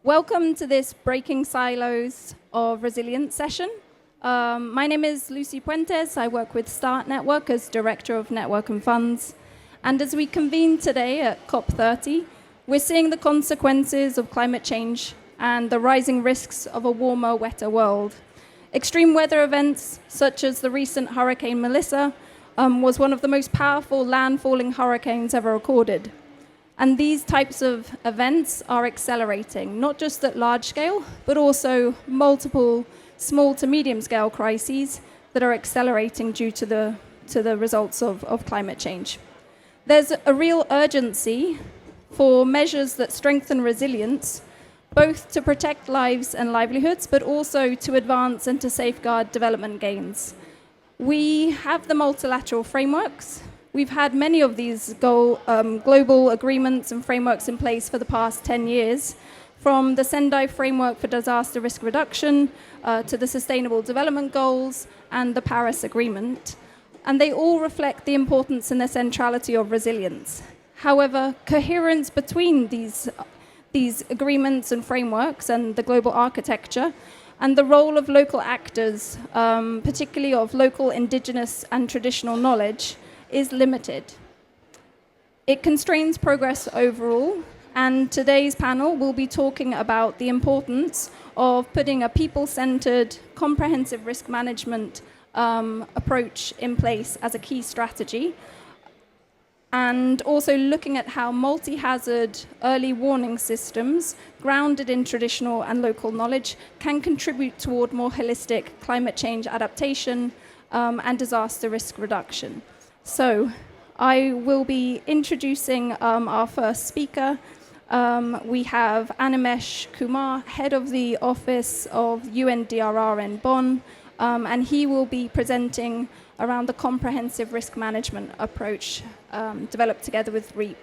Welcome to this Breaking Silos of Resilience session. My name is Lucy Puentes. I work with Start Network as Director of Network and Funds. And as we convene today at COP30, we're seeing the consequences of climate change and the rising risks of a warmer, wetter world. Extreme weather events, such as the recent Hurricane Melissa, was one of the most powerful landfalling hurricanes ever recorded. And these types of events are accelerating, not just at large scale, but also multiple small to medium scale crises that are accelerating due to the results of climate change. There's a real urgency for measures that strengthen resilience, both to protect lives and livelihoods, but also to advance and to safeguard development gains. We have the multilateral frameworks. We've had many of these global agreements and frameworks in place for the past 10 years, from the Sendai Framework for Disaster Risk Reduction to the Sustainable Development Goals and the Paris Agreement. And they all reflect the importance and the centrality of resilience. However, coherence between these agreements and frameworks and the global architecture and the role of local actors, particularly of local indigenous and traditional knowledge, is limited. It constrains progress overall, and today's panel will be talking about the importance of putting a people-centered, comprehensive risk management approach in place as a key strategy, and also looking at how multi-hazard early warning systems grounded in traditional and local knowledge can contribute toward more holistic climate change adaptation and disaster risk reduction. So I will be introducing our first speaker. We have Animesh Kumar, head of the Office of UNDRR in Bonn, and he will be presenting around the comprehensive risk management approach developed together with REAP.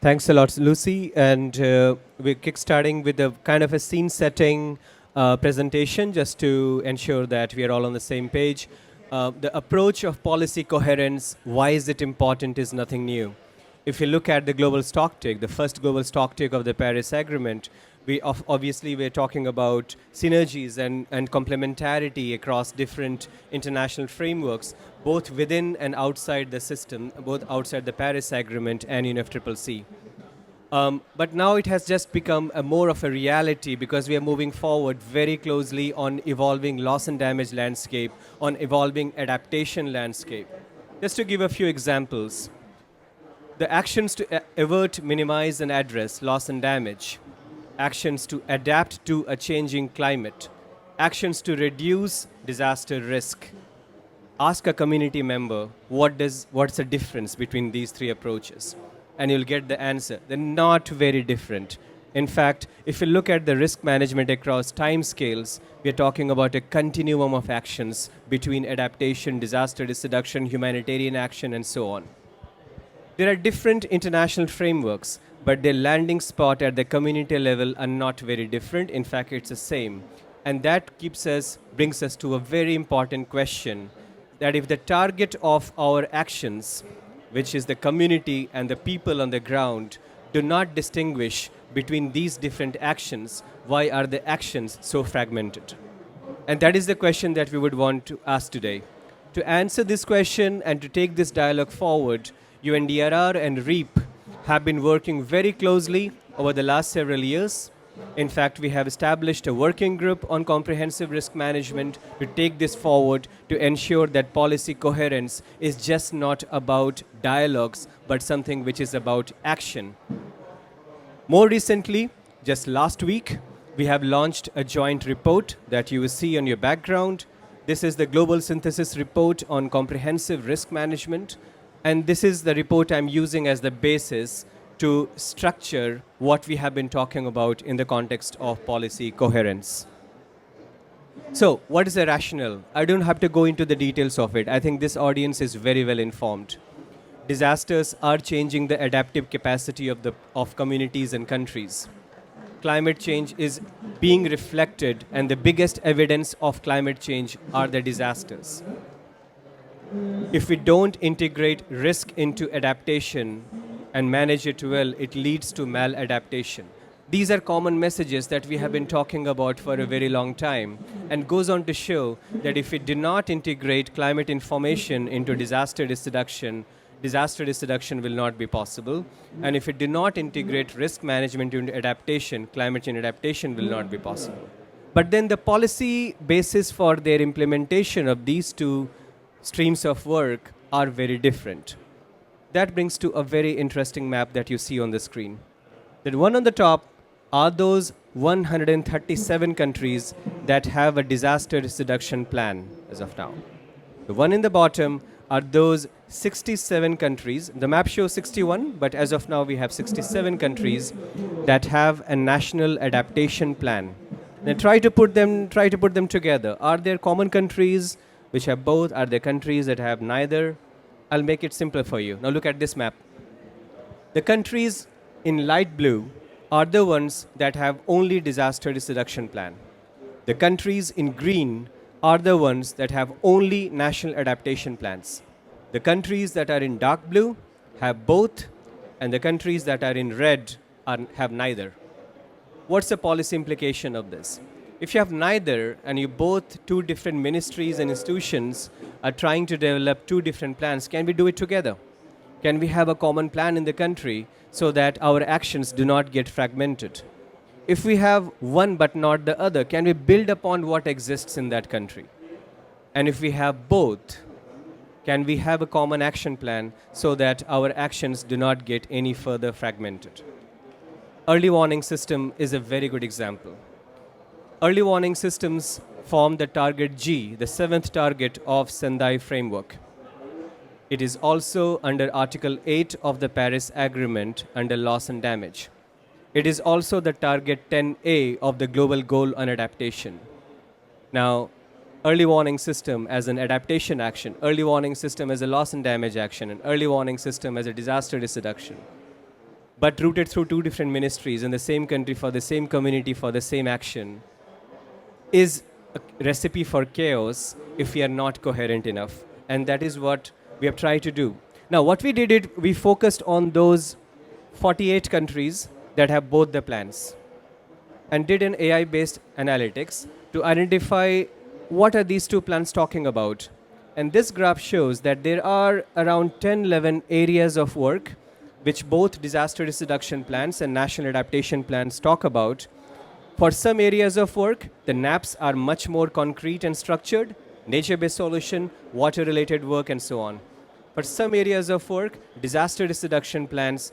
Thanks a lot, Lucy. And we're kickstarting with a kind of a scene-setting presentation just to ensure that we are all on the same page. The approach of policy coherence, why is it important, is nothing new. If you look at the global stocktake, the first global stocktake of the Paris Agreement, obviously we're talking about synergies and complementarity across different international frameworks, both within and outside the system, both outside the Paris Agreement and UNFCCC. But now it has just become more of a reality because we are moving forward very closely on evolving loss and damage landscape, on evolving adaptation landscape. Just to give a few examples, the actions to avert, minimize, and address loss and damage, actions to adapt to a changing climate, actions to reduce disaster risk. Ask a community member, what's the difference between these three approaches? And you'll get the answer. They're not very different. In fact, if you look at the risk management across time scales, we're talking about a continuum of actions between adaptation, disaster risk reduction, humanitarian action, and so on. There are different international frameworks, but their landing spot at the community level are not very different. In fact, it's the same. And that brings us to a very important question, that if the target of our actions, which is the community and the people on the ground, do not distinguish between these different actions, why are the actions so fragmented? And that is the question that we would want to ask today. To answer this question and to take this dialogue forward, UNDRR and REAP have been working very closely over the last several years. In fact, we have established a working group on comprehensive risk management to take this forward to ensure that policy coherence is just not about dialogues, but something which is about action. More recently, just last week, we have launched a joint report that you will see on your background. This is the Global Synthesis Report on Comprehensive Risk Management. And this is the report I'm using as the basis to structure what we have been talking about in the context of policy coherence. So, what is the rationale? I don't have to go into the details of it. I think this audience is very well informed. Disasters are changing the adaptive capacity of communities and countries. Climate change is being reflected, and the biggest evidence of climate change are the disasters. If we don't integrate risk into adaptation and manage it well, it leads to maladaptation. These are common messages that we have been talking about for a very long time, and goes on to show that if we do not integrate climate information into disaster risk reduction will not be possible. And if we do not integrate risk management into adaptation, climate change adaptation will not be possible. But then the policy basis for their implementation of these two streams of work are very different. That brings to a very interesting map that you see on the screen. The one on the top are those 137 countries that have a disaster risk reduction plan as of now. The one in the bottom are those 67 countries. The map shows 61, but as of now we have 67 countries that have a national adaptation plan. Now try to put them together. Are there common countries which have both? Are there countries that have neither? I'll make it simpler for you. Now look at this map. The countries in light blue are the ones that have only disaster risk reduction plan. The countries in green are the ones that have only national adaptation plans. The countries that are in dark blue have both, and the countries that are in red have neither. What's the policy implication of this? If you have neither, and you both two different ministries and institutions are trying to develop two different plans, can we do it together? Can we have a common plan in the country so that our actions do not get fragmented? If we have one but not the other, can we build upon what exists in that country? And if we have both, can we have a common action plan so that our actions do not get any further fragmented? Early warning system is a very good example. Early warning systems form the target G, the seventh target of Sendai framework. It is also under Article 8 of the Paris Agreement under loss and damage. It is also the target 10A of the Global Goal on Adaptation. Now, early warning system as an adaptation action, early warning system as a loss and damage action, and early warning system as a disaster risk reduction, but routed through two different ministries in the same country for the same community for the same action, is a recipe for chaos if we are not coherent enough. And that is what we have tried to do. Now, what we did is we focused on those 48 countries that have both the plans and did an AI-based analytics to identify what are these two plans talking about. And this graph shows that there are around 10, 11 areas of work which both disaster risk reduction plans and national adaptation plans talk about. For some areas of work, the NAPs are much more concrete and structured, nature-based solution, water-related work, and so on. For some areas of work, disaster risk reduction plans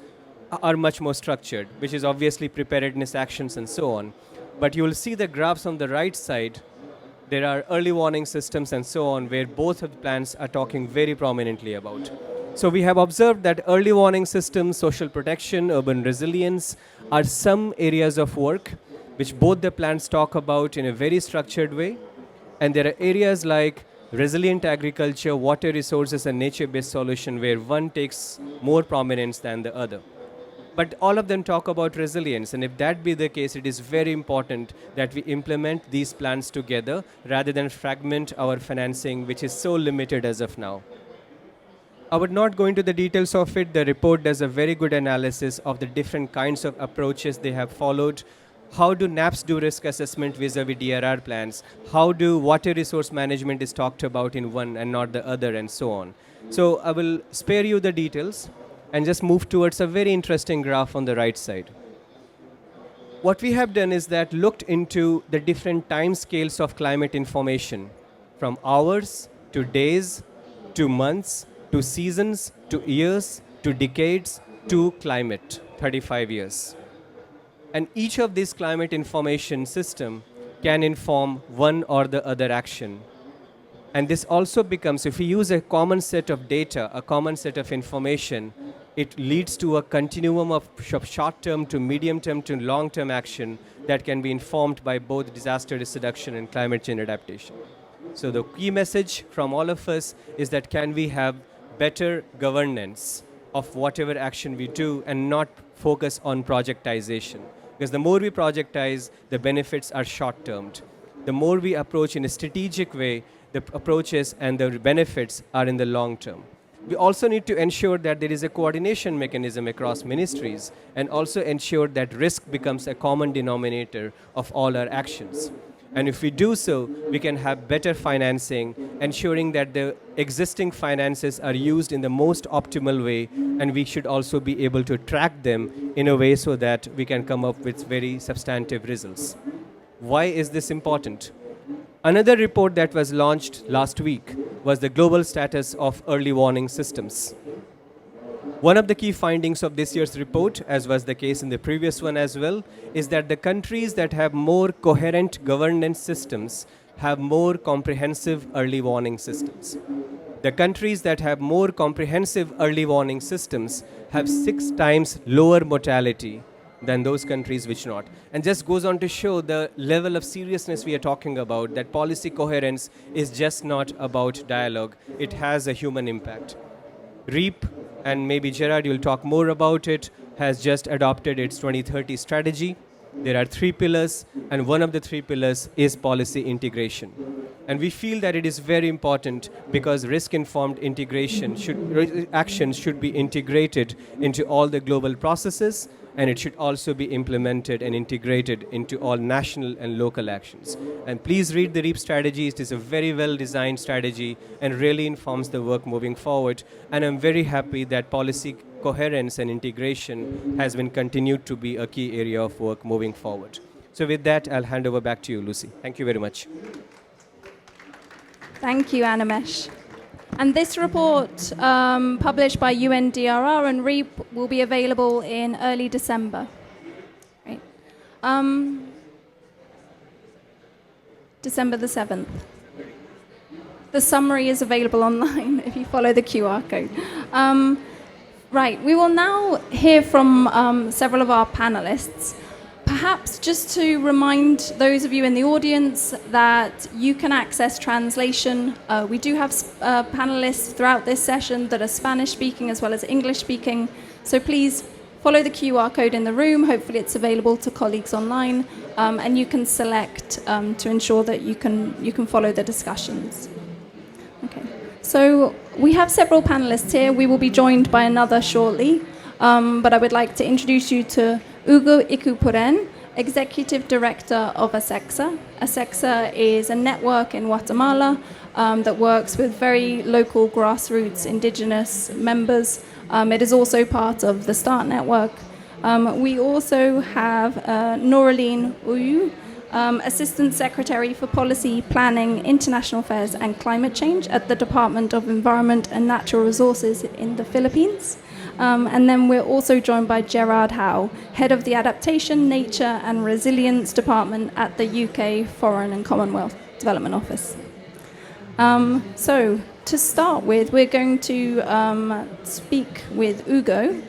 are much more structured, which is obviously preparedness actions and so on. But you will see the graphs on the right side. There are early warning systems and so on, where both of the plans are talking very prominently about. So we have observed that early warning systems, social protection, urban resilience are some areas of work which both the plans talk about in a very structured way. And there are areas like resilient agriculture, water resources, and nature-based solution where one takes more prominence than the other. But all of them talk about resilience, and if that be the case, it is very important that we implement these plans together rather than fragment our financing, which is so limited as of now. I would not go into the details of it. The report does a very good analysis of the different kinds of approaches they have followed. How do NAPs do risk assessment vis-a-vis DRR plans? How do water resource management is talked about in one and not the other, and so on. So I will spare you the details and just move towards a very interesting graph on the right side. What we have done is that looked into the different time scales of climate information, from hours to days to months to seasons to years to decades to climate, 35 years. And each of these climate information system can inform one or the other action. And this also becomes, if we use a common set of data, a common set of information, it leads to a continuum of short-term to medium-term to long-term action that can be informed by both disaster risk reduction and climate change adaptation. So the key message from all of us is that can we have better governance of whatever action we do and not focus on projectization. Because the more we projectize, the benefits are short-termed. The more we approach in a strategic way, the approaches and the benefits are in the long term. We also need to ensure that there is a coordination mechanism across ministries and also ensure that risk becomes a common denominator of all our actions. And if we do so, we can have better financing, ensuring that the existing finances are used in the most optimal way, and we should also be able to track them in a way so that we can come up with very substantive results. Why is this important? Another report that was launched last week was the global status of early warning systems. One of the key findings of this year's report, as was the case in the previous one as well, is that the countries that have more coherent governance systems have more comprehensive early warning systems. The countries that have more comprehensive early warning systems have 6 times lower mortality than those countries which not. And just goes on to show the level of seriousness we are talking about, that policy coherence is just not about dialogue, it has a human impact. REAP, and maybe Gerard, you'll talk more about it, has just adopted its 2030 strategy. There are 3 pillars, and one of the 3 pillars is policy integration. And we feel that it is very important because risk-informed integration actions should be integrated into all the global processes, and it should also be implemented and integrated into all national and local actions. And please read the REAP strategy. It is a very well-designed strategy and really informs the work moving forward. And I'm very happy that policy coherence and integration has been continued to be a key area of work moving forward. So with that, I'll hand over back to you, Lucy. Thank you very much. Thank you, Animesh. And this report, published by UNDRR and REAP, will be available in early December. Right. December the 7th. The summary is available online if you follow the QR code. Right, we will now hear from several of our panelists. Perhaps just to remind those of you in the audience that you can access translation. We do have panelists throughout this session that are Spanish-speaking as well as English-speaking. So please follow the QR code in the room. Hopefully it's available to colleagues online. And you can select to ensure that you can follow the discussions. Okay. So we have several panelists here. We will be joined by another shortly. But I would like to introduce you to Hugo Ikupuren, Executive Director of ASEXA. ASEXA is a network in Guatemala that works with very local grassroots indigenous members. It is also part of the START network. We also have Noraline Uyu, Assistant Secretary for Policy, Planning, International Affairs and Climate Change at the Department of Environment and Natural Resources in the Philippines. And then we're also joined by Gerard Howe, Head of the Adaptation, Nature and Resilience Department at the UK Foreign and Commonwealth Development Office. So to start with, we're going to speak with Hugo.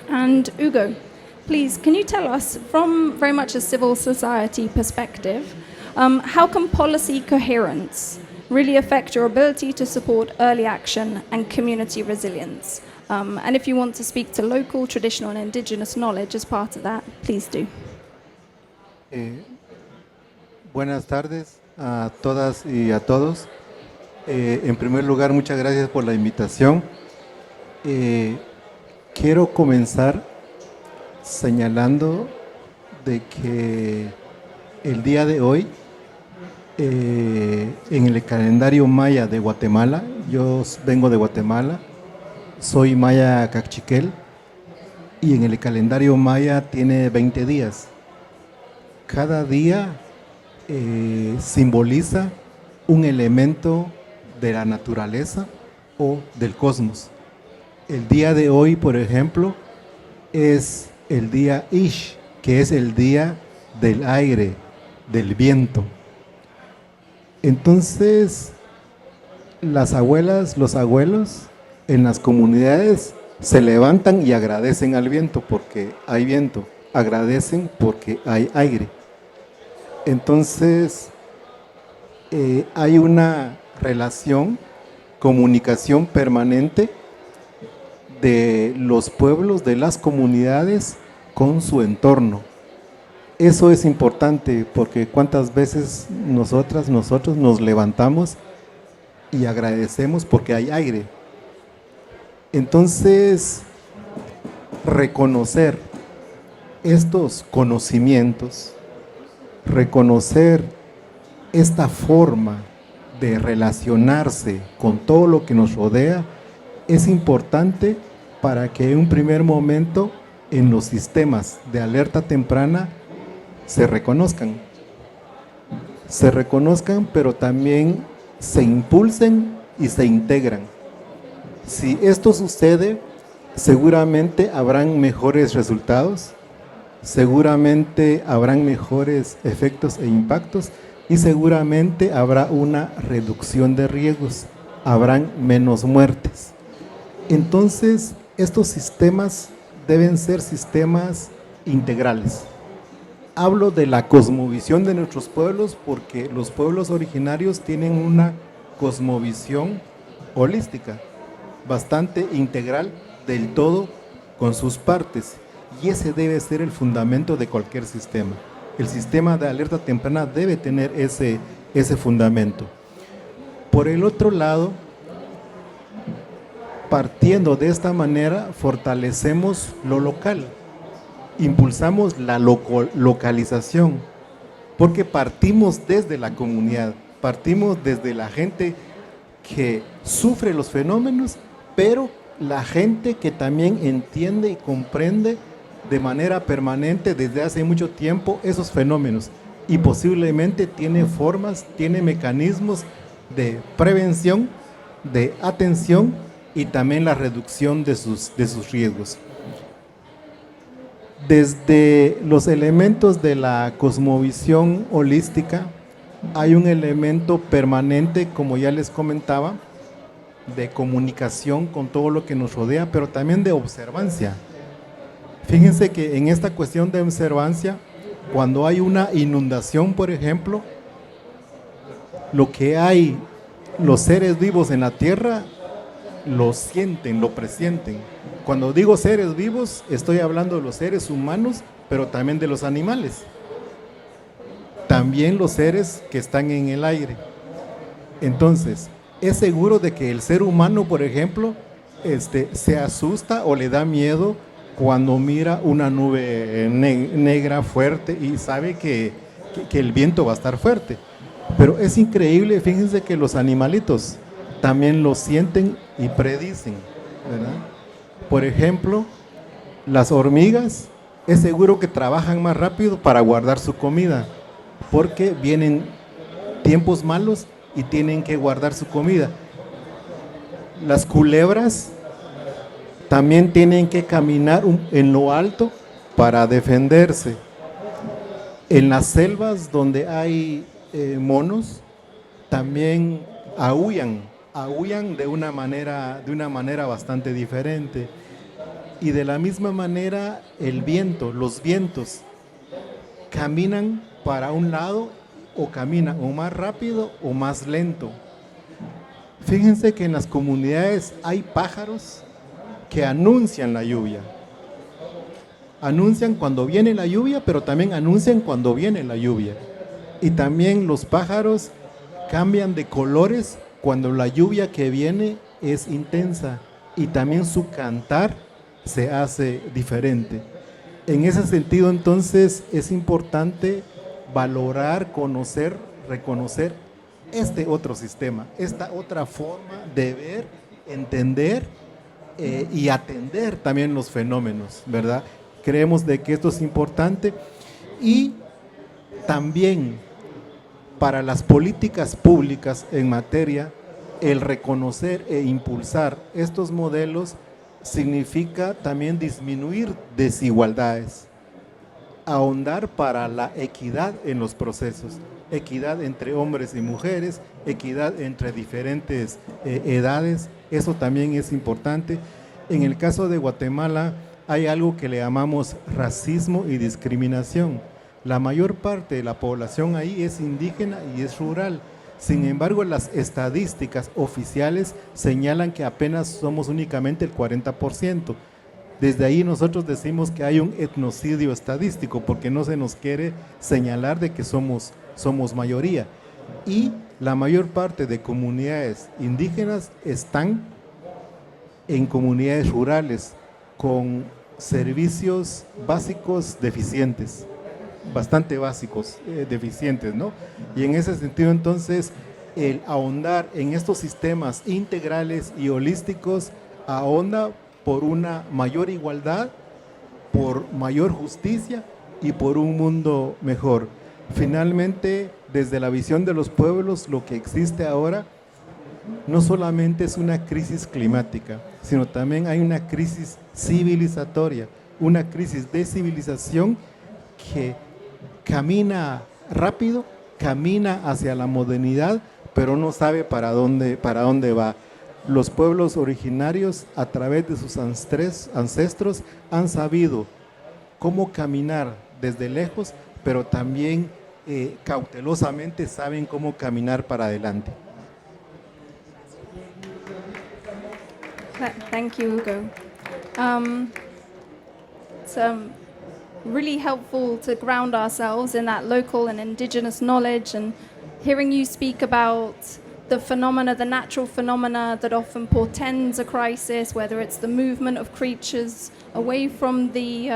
And Hugo, please, can you tell us, from very much a civil society perspective, how can policy coherence really affect your ability to support early action and community resilience? And if you want to speak to local, traditional and indigenous knowledge as part of that, please do. Buenas tardes a todas y a todos. En primer lugar, muchas gracias por la invitación. Quiero comenzar señalando de que el día de hoy, en el calendario maya de Guatemala, yo vengo de Guatemala, soy maya cachiquel, y en el calendario maya tiene 20 días. Cada día simboliza un elemento de la naturaleza o del cosmos. El día de hoy, por ejemplo, es el día Ish, que es el día del aire, del viento. Entonces, las abuelas, los abuelos en las comunidades se levantan y agradecen al viento porque hay viento, agradecen porque hay aire. Entonces, hay una relación, comunicación permanente de los pueblos, de las comunidades con su entorno. Eso es importante porque cuántas veces nosotros nos levantamos y agradecemos porque hay aire. Entonces, reconocer estos conocimientos, reconocer esta forma de relacionarse con todo lo que nos rodea, es importante para que en un primer momento en los sistemas de alerta temprana se reconozcan, pero también se impulsen y se integran. Si esto sucede, seguramente habrán mejores resultados, seguramente habrán mejores efectos e impactos y seguramente habrá una reducción de riesgos, habrán menos muertes. Entonces, estos sistemas deben ser sistemas integrales. Hablo de la cosmovisión de nuestros pueblos porque los pueblos originarios tienen una cosmovisión holística, bastante integral del todo con sus partes, y ese debe ser el fundamento de cualquier sistema. El sistema de alerta temprana debe tener ese fundamento. Por el otro lado, partiendo de esta manera, fortalecemos lo local, impulsamos la localización, porque partimos desde la comunidad, partimos desde la gente que sufre los fenómenos, pero la gente que también entiende y comprende de manera permanente desde hace mucho tiempo esos fenómenos y posiblemente tiene formas, tiene mecanismos de prevención, de atención y también la reducción de sus riesgos. Desde los elementos de la cosmovisión holística hay un elemento permanente, como ya les comentaba, de comunicación con todo lo que nos rodea, pero también de observancia. Fíjense que en esta cuestión de observancia, cuando hay una inundación, por ejemplo, lo que hay, los seres vivos en la tierra, lo sienten, lo presienten. Cuando digo seres vivos, estoy hablando de los seres humanos, pero también de los animales. También los seres que están en el aire. Entonces, es seguro de que el ser humano, por ejemplo, se asusta o le da miedo cuando mira una nube negra fuerte y sabe que el viento va a estar fuerte. Pero es increíble, fíjense que los animalitos también lo sienten y predicen, ¿verdad? Por ejemplo, las hormigas es seguro que trabajan más rápido para guardar su comida, porque vienen tiempos malos y tienen que guardar su comida. Las culebras también tienen que caminar en lo alto para defenderse. En las selvas donde hay monos, también aúllan de una manera bastante diferente. Y de la misma manera los vientos caminan para un lado o caminan o más rápido o más lento. Fíjense que en las comunidades hay pájaros que anuncian la lluvia. Anuncian cuando viene la lluvia, pero también anuncian cuando viene la lluvia. Y también los pájaros cambian de colores cuando la lluvia que viene es intensa y también su cantar se hace diferente. En ese sentido, entonces, es importante valorar, conocer, reconocer este otro sistema, esta otra forma de ver, entender y atender también los fenómenos, ¿verdad? Creemos de que esto es importante y también para las políticas públicas en materia, el reconocer e impulsar estos modelos significa también disminuir desigualdades, ahondar para la equidad en los procesos, equidad entre hombres y mujeres, equidad entre diferentes edades, eso también es importante. En el caso de Guatemala hay algo que le llamamos racismo y discriminación. La mayor parte de la población ahí es indígena y es rural. Sin embargo, las estadísticas oficiales señalan que apenas somos únicamente el 40%. Desde ahí nosotros decimos que hay un etnocidio estadístico porque no se nos quiere señalar de que somos mayoría. Y la mayor parte de comunidades indígenas están en comunidades rurales con servicios básicos deficientes, bastante básicos, deficientes, ¿no? Y en ese sentido, entonces, el ahondar en estos sistemas integrales y holísticos ahonda por una mayor igualdad, por mayor justicia y por un mundo mejor. Finalmente, desde la visión de los pueblos, lo que existe ahora no solamente es una crisis climática, sino también hay una crisis civilizatoria, una crisis de civilización que camina rápido, camina hacia la modernidad, pero no sabe para dónde va. Los pueblos originarios, a través de sus ancestros, han sabido cómo caminar desde lejos, pero también cautelosamente saben cómo caminar para adelante. Thank you, Hugo. It's really helpful to ground ourselves in that local and indigenous knowledge, and hearing you speak about the phenomena, the natural phenomena that often portends a crisis, whether it's the movement of creatures away from the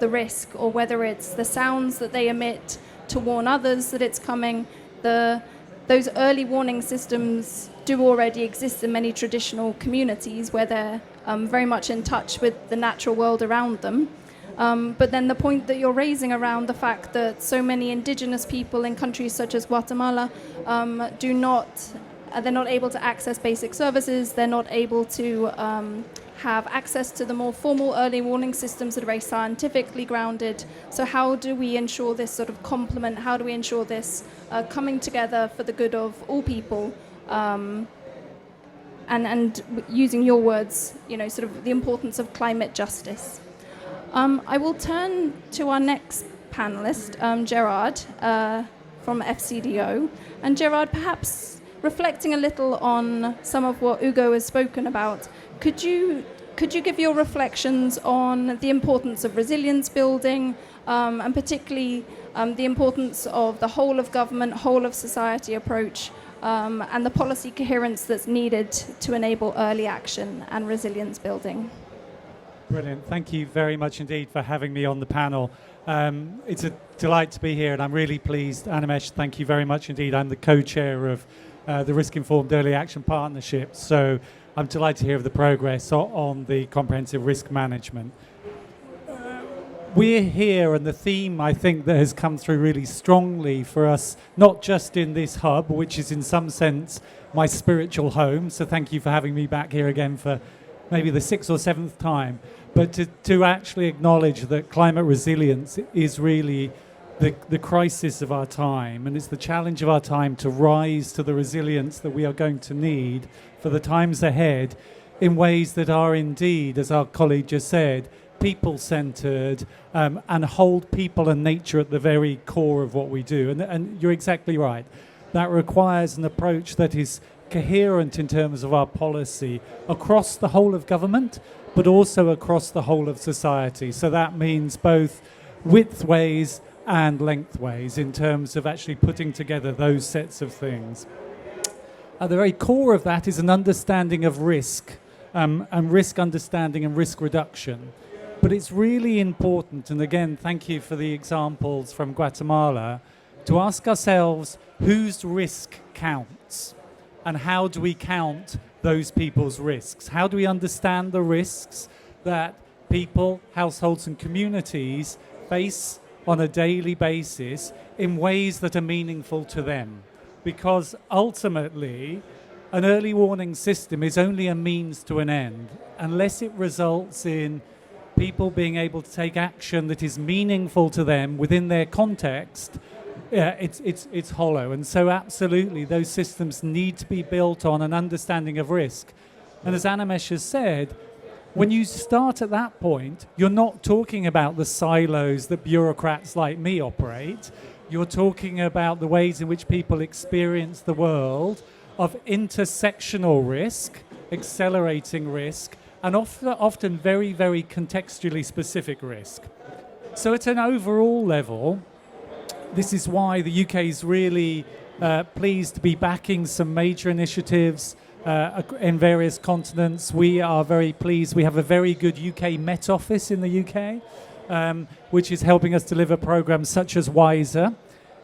risk, or whether it's the sounds that they emit to warn others that it's coming. Those early warning systems do already exist in many traditional communities where they're very much in touch with the natural world around them. But then the point that you're raising around the fact that so many indigenous people in countries such as Guatemala they're not able to access basic services, they're not able to have access to the more formal early warning systems that are very scientifically grounded. So how do we ensure this sort of complement, how do we ensure this coming together for the good of all people? And using your words, sort of the importance of climate justice. I will turn to our next panelist, Gerard, from FCDO. And Gerard, perhaps reflecting a little on some of what Hugo has spoken about, could you give your reflections on the importance of resilience building, and particularly the importance of the whole of government, whole of society approach, and the policy coherence that's needed to enable early action and resilience building? Brilliant. Thank you very much indeed for having me on the panel. It's a delight to be here, and I'm really pleased. Animesh, thank you very much indeed. I'm the co-chair of the Risk-Informed Early Action Partnership, so I'm delighted to hear of the progress on the comprehensive risk management. We're here, and the theme I think that has come through really strongly for us, not just in this hub, which is in some sense my spiritual home, so thank you for having me back here again for maybe the 6th or 7th time, but to actually acknowledge that climate resilience is really the crisis of our time, and it's the challenge of our time to rise to the resilience that we are going to need for the times ahead in ways that are indeed, as our colleague just said, people-centered, and hold people and nature at the very core of what we do. And you're exactly right. That requires an approach that is coherent in terms of our policy across the whole of government, but also across the whole of society. So that means both widthways and lengthways in terms of actually putting together those sets of things. At the very core of that is an understanding of risk, and risk understanding and risk reduction. But it's really important, and again, thank you for the examples from Guatemala, to ask ourselves whose risk counts, and how do we count those people's risks? How do we understand the risks that people, households and communities face on a daily basis in ways that are meaningful to them? Because ultimately, an early warning system is only a means to an end, unless it results in people being able to take action that is meaningful to them within their context. It's hollow. And so absolutely those systems need to be built on an understanding of risk. And as Animesh has said, when you start at that point, you're not talking about the silos that bureaucrats like me operate. You're talking about the ways in which people experience the world of intersectional risk, accelerating risk, and often very, very contextually specific risk. So at an overall level, this is why the UK is really pleased to be backing some major initiatives in various continents. We are very pleased. We have a very good UK Met Office in the UK, which is helping us deliver programs such as WISER.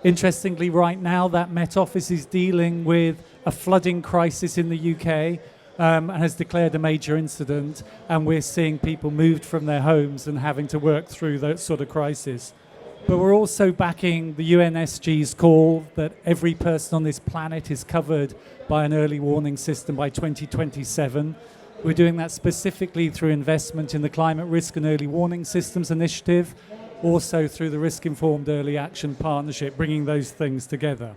Interestingly, right now, that Met Office is dealing with a flooding crisis in the UK and has declared a major incident, and we're seeing people moved from their homes and having to work through that sort of crisis. But we're also backing the UNSG's call that every person on this planet is covered by an early warning system by 2027. We're doing that specifically through investment in the Climate Risk and Early Warning Systems Initiative, also through the Risk-Informed Early Action Partnership, bringing those things together.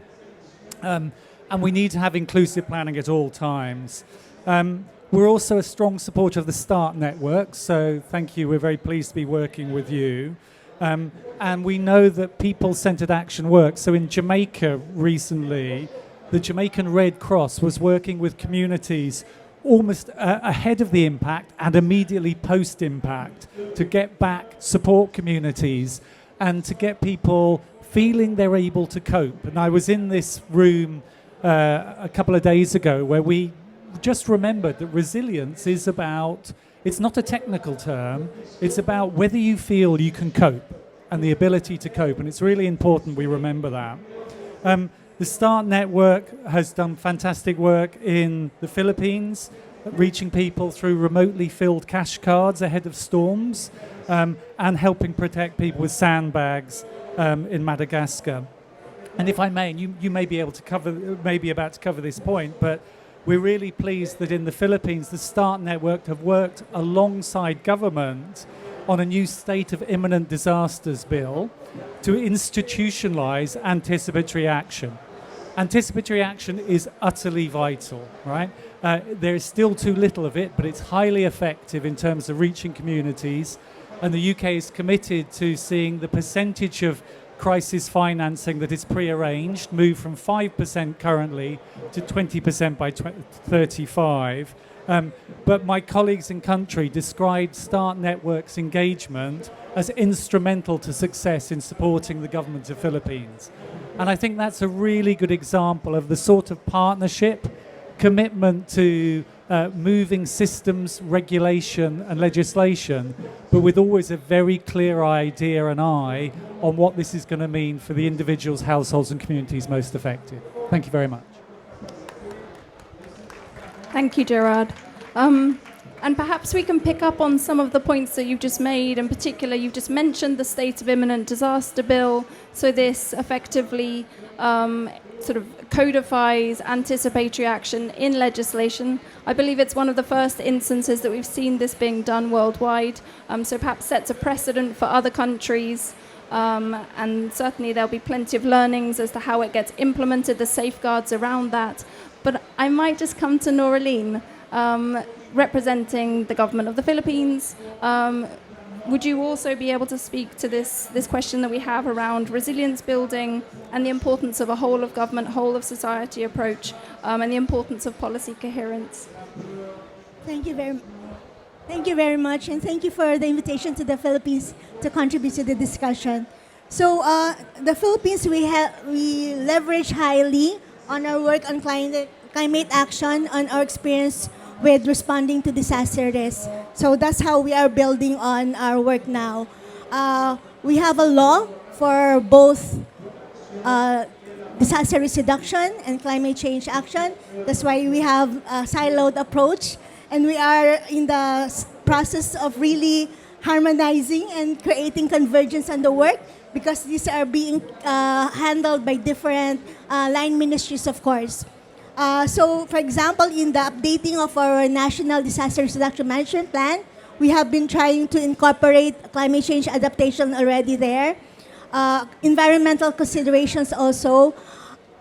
And we need to have inclusive planning at all times. We're also a strong supporter of the START network, so thank you. We're very pleased to be working with you. And we know that people-centered action works. So in Jamaica recently, the Jamaican Red Cross was working with communities almost ahead of the impact and immediately post-impact to get back, support communities, and to get people feeling they're able to cope. And I was in this room a couple of days ago where we just remembered that resilience is about, it's not a technical term, it's about whether you feel you can cope and the ability to cope. And it's really important we remember that. The START network has done fantastic work in the Philippines, reaching people through remotely filled cash cards ahead of storms, and helping protect people with sandbags in Madagascar. And if I may, you may be able to cover, maybe about to cover this point, but we're really pleased that in the Philippines, the START network have worked alongside government on a new state of imminent disasters bill to institutionalize anticipatory action. Anticipatory action is utterly vital, right? There is still too little of it, but it's highly effective in terms of reaching communities. And the UK is committed to seeing the percentage of crisis financing that is pre-arranged move from 5% currently to 20% by 2035. But my colleagues in country described START Network's engagement as instrumental to success in supporting the government of Philippines. And I think that's a really good example of the sort of partnership, commitment to moving systems, regulation and legislation, but with always a very clear idea and eye on what this is going to mean for the individuals, households and communities most affected. Thank you very much. Thank you, Gerard. And perhaps we can pick up on some of the points that you've just made. In particular, you've just mentioned the State of Imminent Disaster Bill. So this effectively sort of codifies anticipatory action in legislation. I believe it's one of the first instances that we've seen this being done worldwide. So perhaps sets a precedent for other countries. And certainly there'll be plenty of learnings as to how it gets implemented, the safeguards around that. But I might just come to Noraline, representing the government of the Philippines. Would you also be able to speak to this question that we have around resilience building and the importance of a whole of government, whole of society approach, and the importance of policy coherence? Thank you very much, and thank you for the invitation to the Philippines to contribute to the discussion. So the Philippines, we leverage highly on our work on climate action, on our experience with responding to disaster risk. So that's how we are building on our work now. We have a law for both disaster risk reduction and climate change action. That's why we have a siloed approach. And we are in the process of really harmonizing and creating convergence on the work, because these are being handled by different line ministries, of course. So, for example, in the updating of our National Disaster Reduction Management Plan, we have been trying to incorporate climate change adaptation already there, environmental considerations also,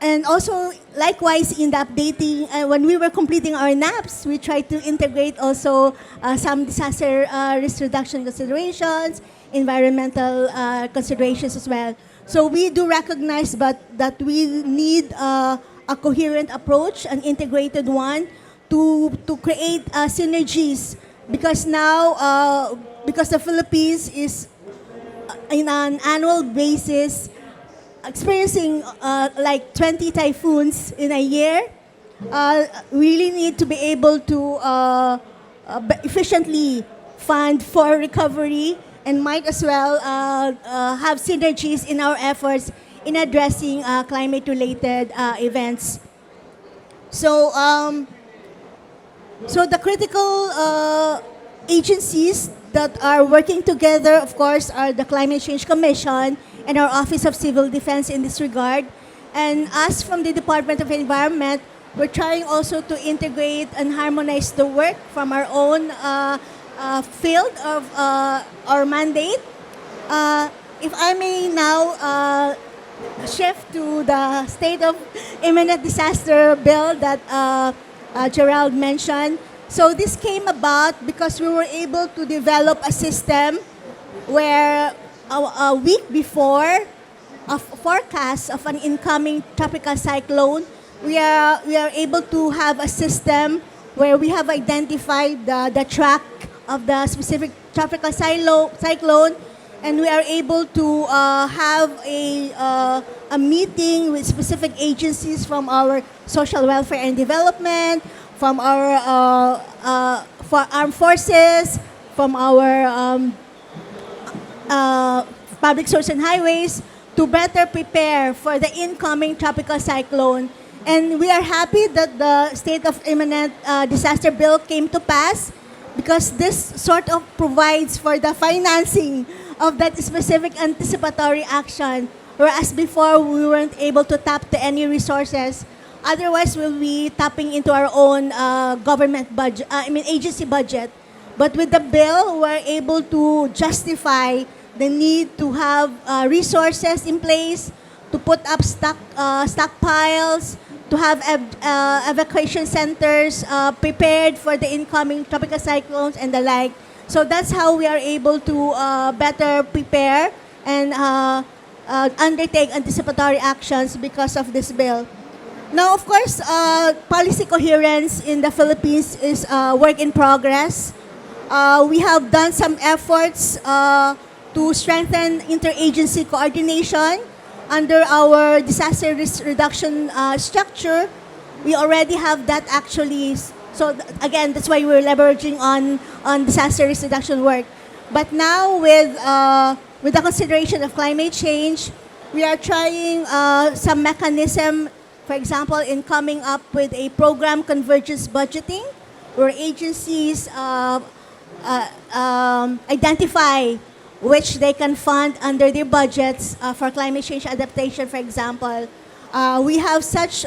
and also, likewise, in the updating, when we were completing our NAPs, we tried to integrate also some disaster risk reduction considerations, environmental considerations as well. So we do recognize that we need a coherent approach, an integrated one, to create synergies, because now, because the Philippines is in an annual basis experiencing like 20 typhoons in a year, we really need to be able to efficiently fund for recovery, and might as well have synergies in our efforts in addressing climate-related events. So, so the critical agencies that are working together, of course, are the Climate Change Commission and our Office of Civil Defense in this regard. And us from the Department of Environment, we're trying also to integrate and harmonize the work from our own field of our mandate. If I may now shift to the state of imminent disaster bill that Gerald mentioned. So this came about because we were able to develop a system where a week before a forecast of an incoming tropical cyclone, we are able to have a system where we have identified the track of the specific tropical cyclone, and we are able to have a meeting with specific agencies from our social welfare and development, from our for armed forces, from our public roads and highways, to better prepare for the incoming tropical cyclone. And we are happy that the state of imminent disaster bill came to pass, because this sort of provides for the financing of that specific anticipatory action, whereas before we weren't able to tap to any resources. Otherwise, we'll be tapping into our own government budget, agency budget. But with the bill, we're able to justify the need to have resources in place, to put up stockpiles, to have evacuation centers prepared for the incoming tropical cyclones and the like. So that's how we are able to better prepare and undertake anticipatory actions because of this bill. Now, of course, policy coherence in the Philippines is a work in progress. We have done some efforts to strengthen interagency coordination under our disaster risk reduction structure. We already have that actually. So again, that's why we're leveraging on disaster risk reduction work. But now with the consideration of climate change, we are trying some mechanism, for example, in coming up with a program convergence budgeting, where agencies identify which they can fund under their budgets for climate change adaptation, for example. We have such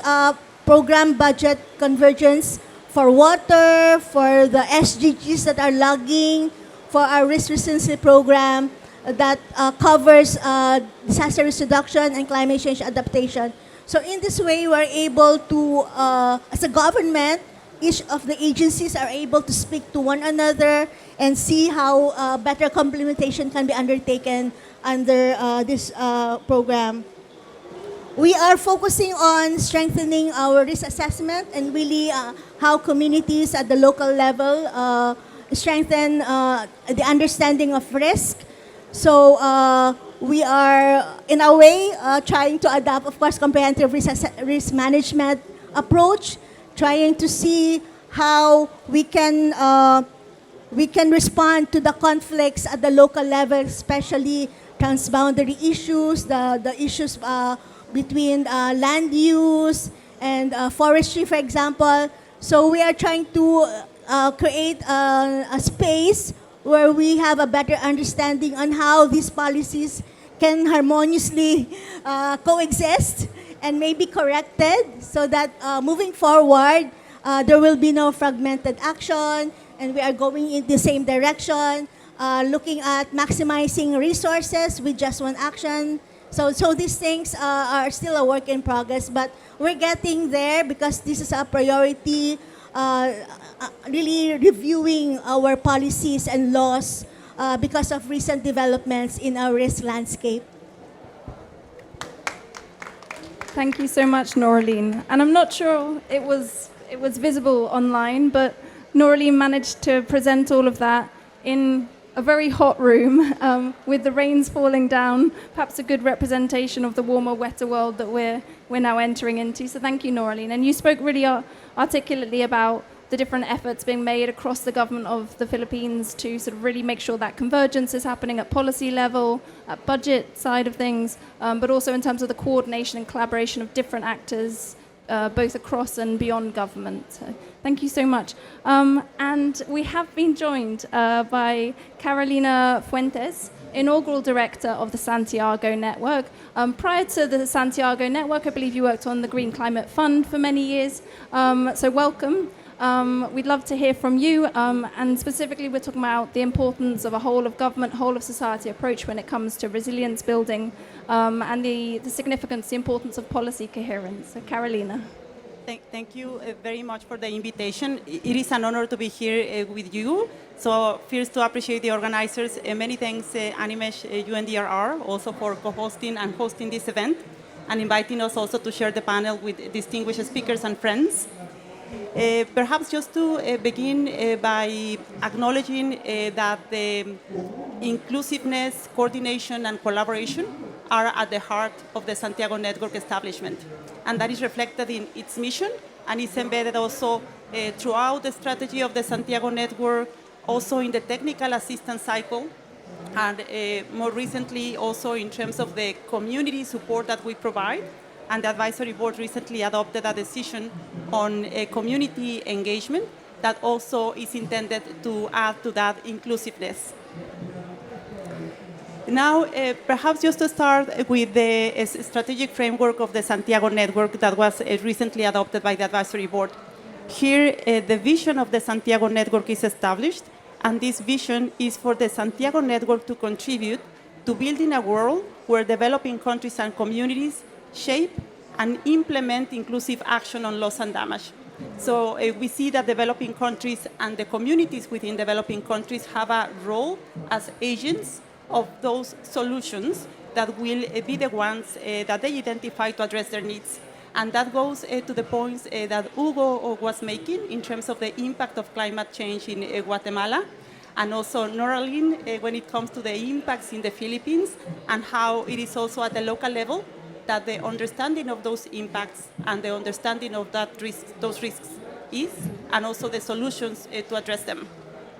program budget convergence for water, for the SDGs that are lagging, for our risk resiliency program that covers disaster risk reduction and climate change adaptation. So in this way, we're able to, as a government, each of the agencies are able to speak to one another and see how better complementation can be undertaken under this program. We are focusing on strengthening our risk assessment and really how communities at the local level strengthen the understanding of risk. So we are, in a way, trying to adopt, of course, comprehensive risk management approach, trying to see how we can respond to the conflicts at the local level, especially transboundary issues, the issues between land use and forestry, for example. So we are trying to create a space where we have a better understanding on how these policies can harmoniously coexist and may be corrected, so that moving forward, there will be no fragmented action, and we are going in the same direction, looking at maximizing resources with just one action. So these things are still a work in progress, but we're getting there because this is a priority, really reviewing our policies and laws because of recent developments in our risk landscape. Thank you so much, Noraline. And I'm not sure it was visible online, but Noraline managed to present all of that in a very hot room with the rains falling down, perhaps a good representation of the warmer, wetter world that we're now entering into. So thank you, Noraline. And you spoke really articulately about the different efforts being made across the government of the Philippines to sort of really make sure that convergence is happening at policy level, at budget side of things, but also in terms of the coordination and collaboration of different actors, both across and beyond government. So thank you so much. And we have been joined by Carolina Fuentes, inaugural director of the Santiago Network. Prior to the Santiago Network, I believe you worked on the Green Climate Fund for many years. So welcome. We'd love to hear from you, and specifically we're talking about the importance of a whole of government, whole of society approach when it comes to resilience building, and the significance, the importance of policy coherence. So Carolina. Thank you very much for the invitation. It is an honor to be here with you. So first to appreciate the organizers. Many thanks Animesh UNDRR also for co-hosting and hosting this event and inviting us also to share the panel with distinguished speakers and friends. Perhaps just to begin by acknowledging that the inclusiveness, coordination, and collaboration are at the heart of the Santiago Network establishment. And that is reflected in its mission and is embedded also throughout the strategy of the Santiago Network, also in the technical assistance cycle, and more recently also in terms of the community support that we provide. And the advisory board recently adopted a decision on community engagement that also is intended to add to that inclusiveness. Now, perhaps just to start with the strategic framework of the Santiago Network that was recently adopted by the advisory board. Here, the vision of the Santiago Network is established, and this vision is for the Santiago Network to contribute to building a world where developing countries and communities shape and implement inclusive action on loss and damage. So we see that developing countries and the communities within developing countries have a role as agents of those solutions that will be the ones that they identify to address their needs. And that goes to the points that Hugo was making in terms of the impact of climate change in Guatemala, and also Noraline when it comes to the impacts in the Philippines and how it is also at the local level that the understanding of those impacts and the understanding of those risks is, and also the solutions to address them.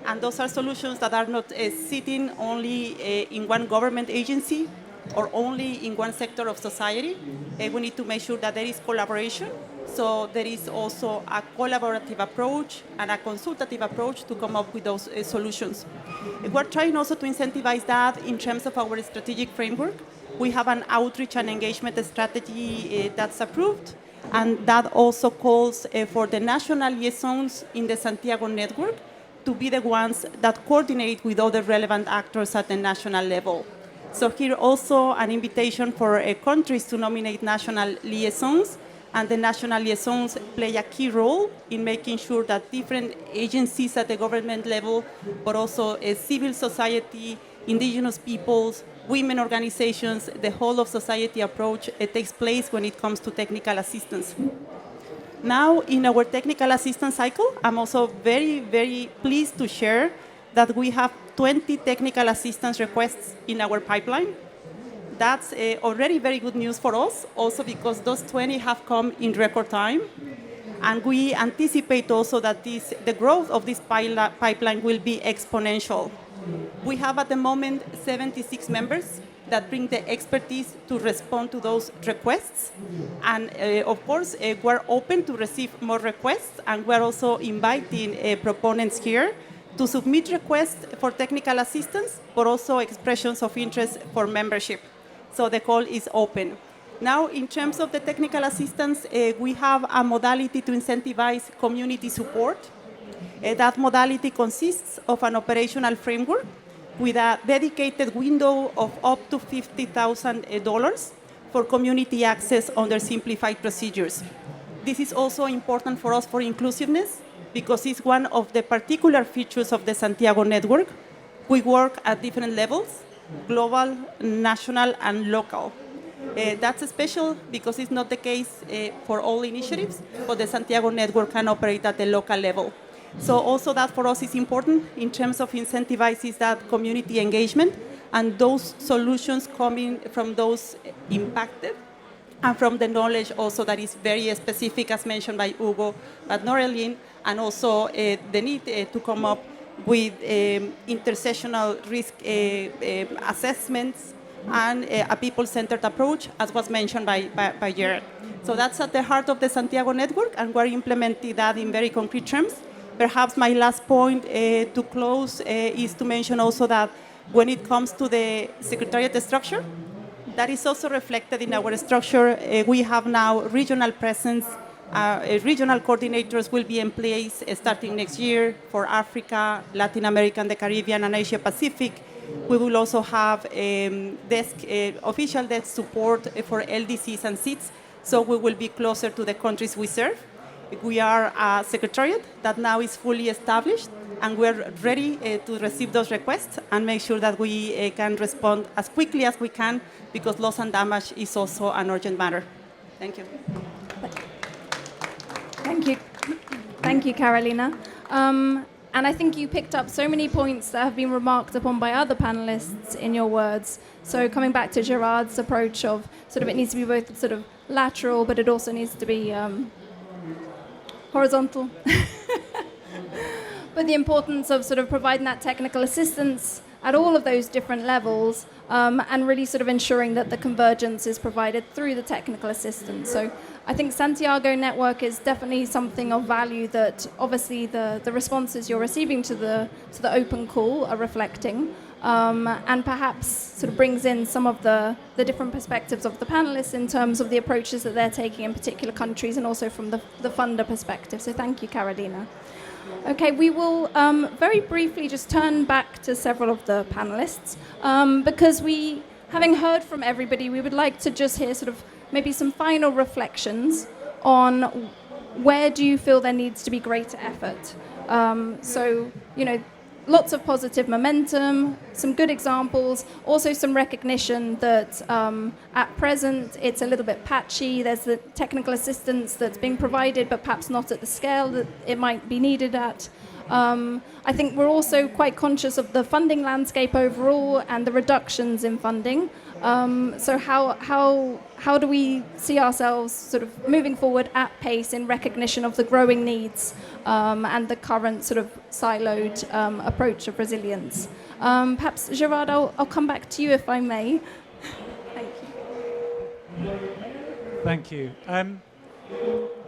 And those are solutions that are not sitting only in one government agency or only in one sector of society. We need to make sure that there is collaboration. So there is also a collaborative approach and a consultative approach to come up with those solutions. We're trying also to incentivize that in terms of our strategic framework. We have an outreach and engagement strategy that's approved, and that also calls for the national liaisons in the Santiago Network to be the ones that coordinate with other relevant actors at the national level. So here also an invitation for countries to nominate national liaisons, and the national liaisons play a key role in making sure that different agencies at the government level, but also civil society, indigenous peoples, women organizations, the whole of society approach takes place when it comes to technical assistance. Now, in our technical assistance cycle, I'm also very, very pleased to share that we have 20 technical assistance requests in our pipeline. That's already very good news for us, also because those 20 have come in record time. And we anticipate also that the growth of this pipeline will be exponential. We have at the moment 76 members that bring the expertise to respond to those requests. And of course, we're open to receive more requests, and we're also inviting proponents here to submit requests for technical assistance, but also expressions of interest for membership. So the call is open. Now, in terms of the technical assistance, we have a modality to incentivize community support. That modality consists of an operational framework with a dedicated window of up to $50,000 for community access under simplified procedures. This is also important for us for inclusiveness because it's one of the particular features of the Santiago Network. We work at different levels, global, national, and local. That's special because it's not the case for all initiatives, but the Santiago Network can operate at the local level. So also that for us is important in terms of incentivizes that community engagement and those solutions coming from those impacted and from the knowledge also that is very specific, as mentioned by Hugo, but Noreline, and also the need to come up with intersectional risk assessments and a people-centered approach, as was mentioned by Gerard. So that's at the heart of the Santiago Network, and we're implementing that in very concrete terms. Perhaps my last point to close is to mention also that when it comes to the secretariat structure, that is also reflected in our structure. We have now regional presence. Regional coordinators will be in place starting next year for Africa, Latin America, and the Caribbean, and Asia Pacific. We will also have official desk support for LDCs and SIDS, so we will be closer to the countries we serve. We are a secretariat that now is fully established, and we're ready to receive those requests and make sure that we can respond as quickly as we can, because loss and damage is also an urgent matter. Thank you. Thank you. Thank you, Carolina. And I think you picked up so many points that have been remarked upon by other panelists in your words. So coming back to Gerard's approach of sort of it needs to be both sort of lateral, but it also needs to be horizontal. But the importance of sort of providing that technical assistance at all of those different levels, and really sort of ensuring that the convergence is provided through the technical assistance. So I think Santiago Network is definitely something of value that obviously the responses you're receiving to the open call are reflecting, and perhaps sort of brings in some of the different perspectives of the panelists in terms of the approaches that they're taking in particular countries, and also from the funder perspective. So thank you, Carolina. Okay, we will very briefly just turn back to several of the panelists, because having heard from everybody, we would like to just hear sort of maybe some final reflections on where do you feel there needs to be greater effort. So, lots of positive momentum, some good examples, also some recognition that at present it's a little bit patchy. There's the technical assistance that's being provided, but perhaps not at the scale that it might be needed at. I think we're also quite conscious of the funding landscape overall and the reductions in funding. So how do we see ourselves sort of moving forward at pace in recognition of the growing needs and the current sort of siloed approach of resilience? Perhaps, Gerard, I'll come back to you if I may. Thank you. Thank you.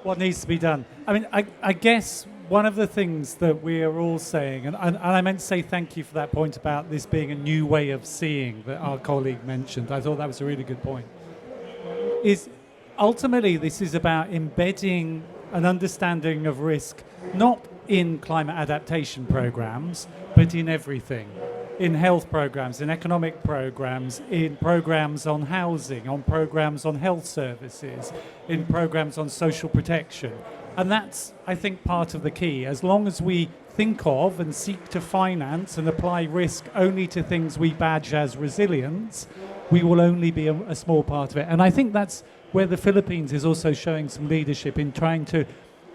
What needs to be done? I mean, I guess one of the things that we are all saying, and I meant to say thank you for that point about this being a new way of seeing that our colleague mentioned. I thought that was a really good point. Is ultimately this is about embedding an understanding of risk, not in climate adaptation programs, but in everything. In health programs, in economic programs, in programs on housing, on programs on health services, in programs on social protection. And that's, I think, part of the key. As long as we think of and seek to finance and apply risk only to things we badge as resilience, we will only be a small part of it. And I think that's where the Philippines is also showing some leadership in trying to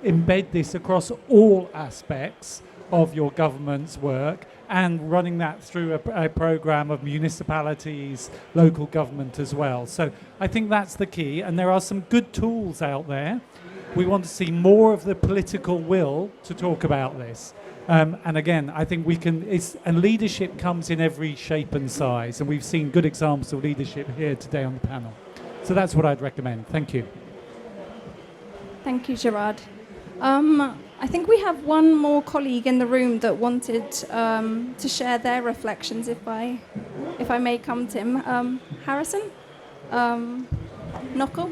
embed this across all aspects of your government's work and running that through a program of municipalities, local government as well. So I think that's the key. And there are some good tools out there. We want to see more of the political will to talk about this. And again, I think and leadership comes in every shape and size. And we've seen good examples of leadership here today on the panel. So that's what I'd recommend. Thank you. Thank you, Gerard. I think we have one more colleague in the room that wanted to share their reflections, if I may come to him. Harrison? Noko?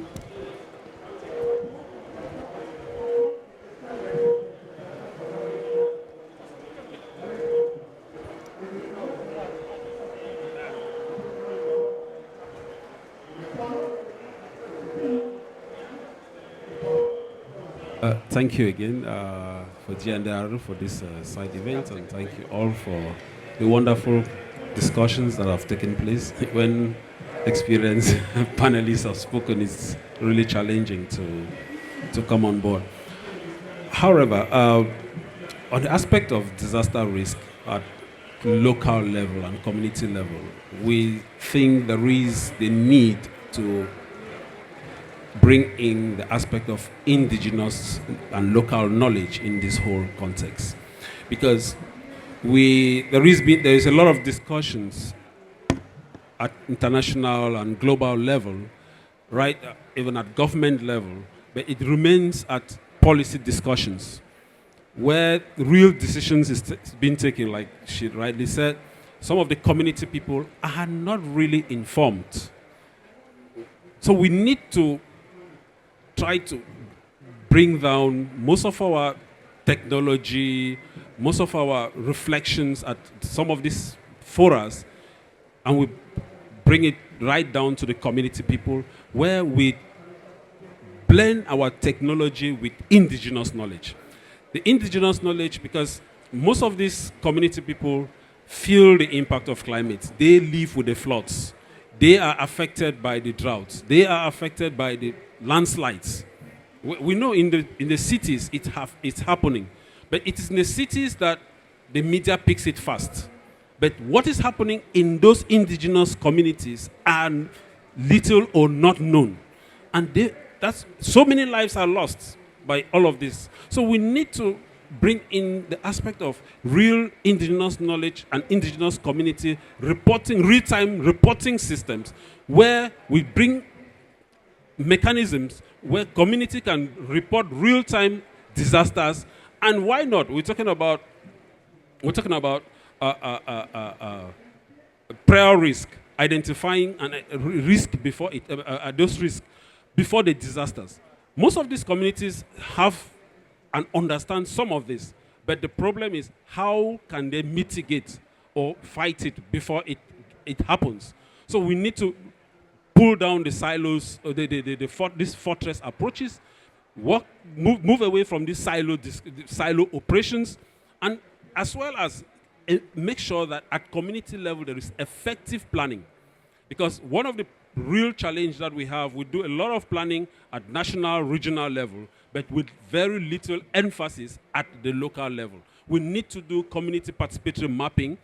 Thank you again for GNDR for this side event, and thank you all for the wonderful discussions that have taken place. When experienced panelists have spoken, it's really challenging to come on board. However, On the aspect of disaster risk at local level and community level, we think there is the need to bring in the aspect of indigenous and local knowledge in this whole context. Because there is a lot of discussions at international and global level, right, even at government level, but it remains at policy discussions where real decisions is being taken, like she rightly said. Some of the community people are not really informed. So we need to try to bring down most of our technology, most of our reflections at some of these forums, and we bring it right down to the community people, where we blend our technology with indigenous knowledge. The indigenous knowledge, because most of these community people feel the impact of climate. They live with the floods. They are affected by the droughts. They are affected by the landslides. We know in the cities it's happening, but it is in the cities that the media picks it fast. But what is happening in those indigenous communities are little or not known. And that's so many lives are lost by all of this. So we need to bring in the aspect of real indigenous knowledge and indigenous community reporting, real-time reporting systems, where we bring mechanisms where community can report real-time disasters. And why not? We're talking about prior risk, identifying risk before those risks before the disasters. Most of these communities have and understand some of this, but the problem is how can they mitigate or fight it before it happens? So we need to pull down the silos, these fortress approaches, move away from these silo operations, and as well as make sure that at community level there is effective planning. Because one of the real challenge that we have, we do a lot of planning at national, regional level, but with very little emphasis at the local level. We need to do community participatory mapping,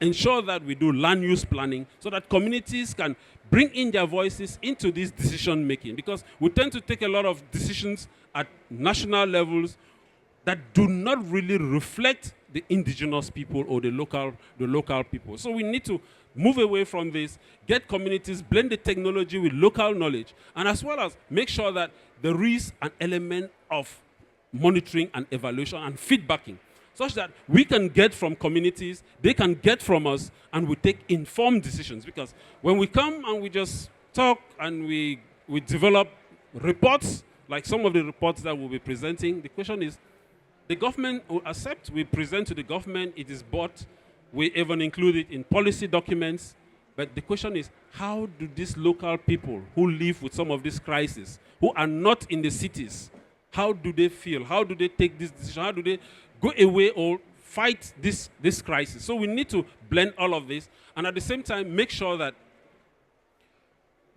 ensure that we do land use planning so that communities can bring in their voices into this decision making, because we tend to take a lot of decisions at national levels that do not really reflect the indigenous people or the local people. So we need to move away from this, get communities, blend the technology with local knowledge, and as well as make sure that there is an element of monitoring and evaluation and feedbacking, such that we can get from communities, they can get from us, and we take informed decisions. Because when we come and we just talk and we develop reports, like some of the reports that we'll be presenting, the question is, the government will accept, we present to the government, it is bought, we even include it in policy documents. But the question is, how do these local people who live with some of these crises, who are not in the cities, how do they feel? How do they take this decision? How do they go away or fight this crisis? So we need to blend all of this, and at the same time make sure that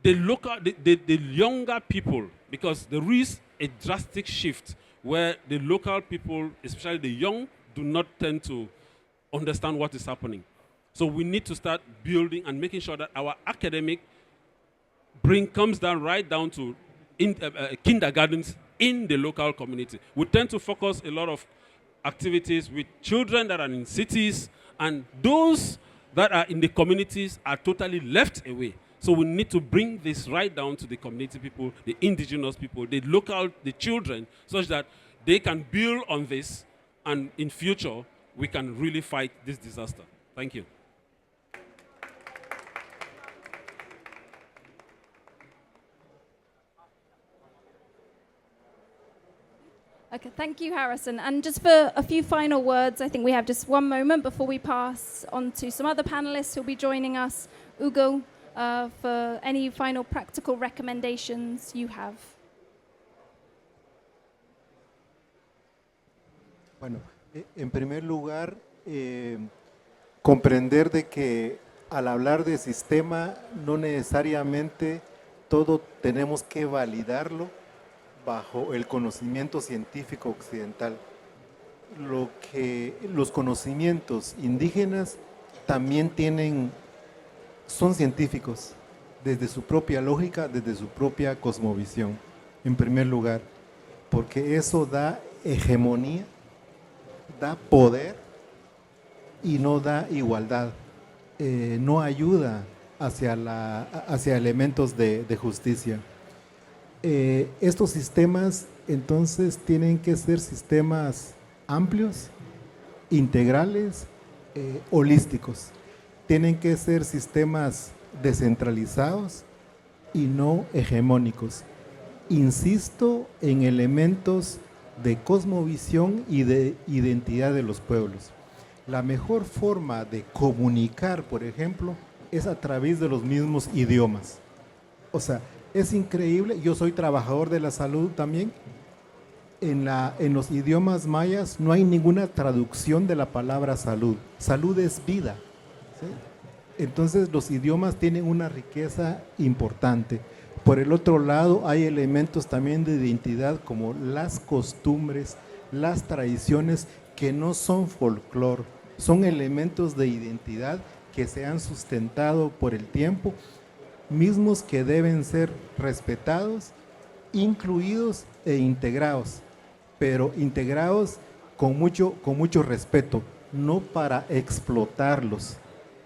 the younger people, because there is a drastic shift where the local people, especially the young, do not tend to understand what is happening. So we need to start building and making sure that our academic comes down right down to kindergartens in the local community. We tend to focus a lot of activities with children that are in cities, and those that are in the communities are totally left away. So we need to bring this right down to the community people, the indigenous people, the children, such that they can build on this, and in future we can really fight this disaster. Thank you. Okay, thank you, Harrison. And just for a few final words, I think we have just one moment before we pass on to some other panelists who'll be joining us. Ugo, for any final practical recommendations you have. Bueno, en primer lugar, comprender de que al hablar de sistema no necesariamente todo tenemos que validarlo bajo el conocimiento científico occidental. lo que los conocimientos indígenas también son científicos, desde su propia lógica, desde su propia cosmovisión, en primer lugar, porque eso da hegemonía, da poder y no da igualdad, no ayuda hacia elementos de justicia. Estos sistemas entonces tienen que ser sistemas amplios, integrales, holísticos. Tienen que ser sistemas descentralizados y no hegemónicos. Insisto en elementos de cosmovisión y de identidad de los pueblos. La mejor forma de comunicar, por ejemplo, es a través de los mismos idiomas. O sea, es increíble, yo soy trabajador de la salud también. En los idiomas mayas no hay ninguna traducción de la palabra salud. Salud es vida, ¿sí? Entonces los idiomas tienen una riqueza importante. Por el otro lado, hay elementos también de identidad como las costumbres, las tradiciones que no son folclore, son elementos de identidad que se han sustentado por el tiempo, mismos que deben ser respetados, incluidos e integrados, pero integrados con mucho respeto, no para explotarlos,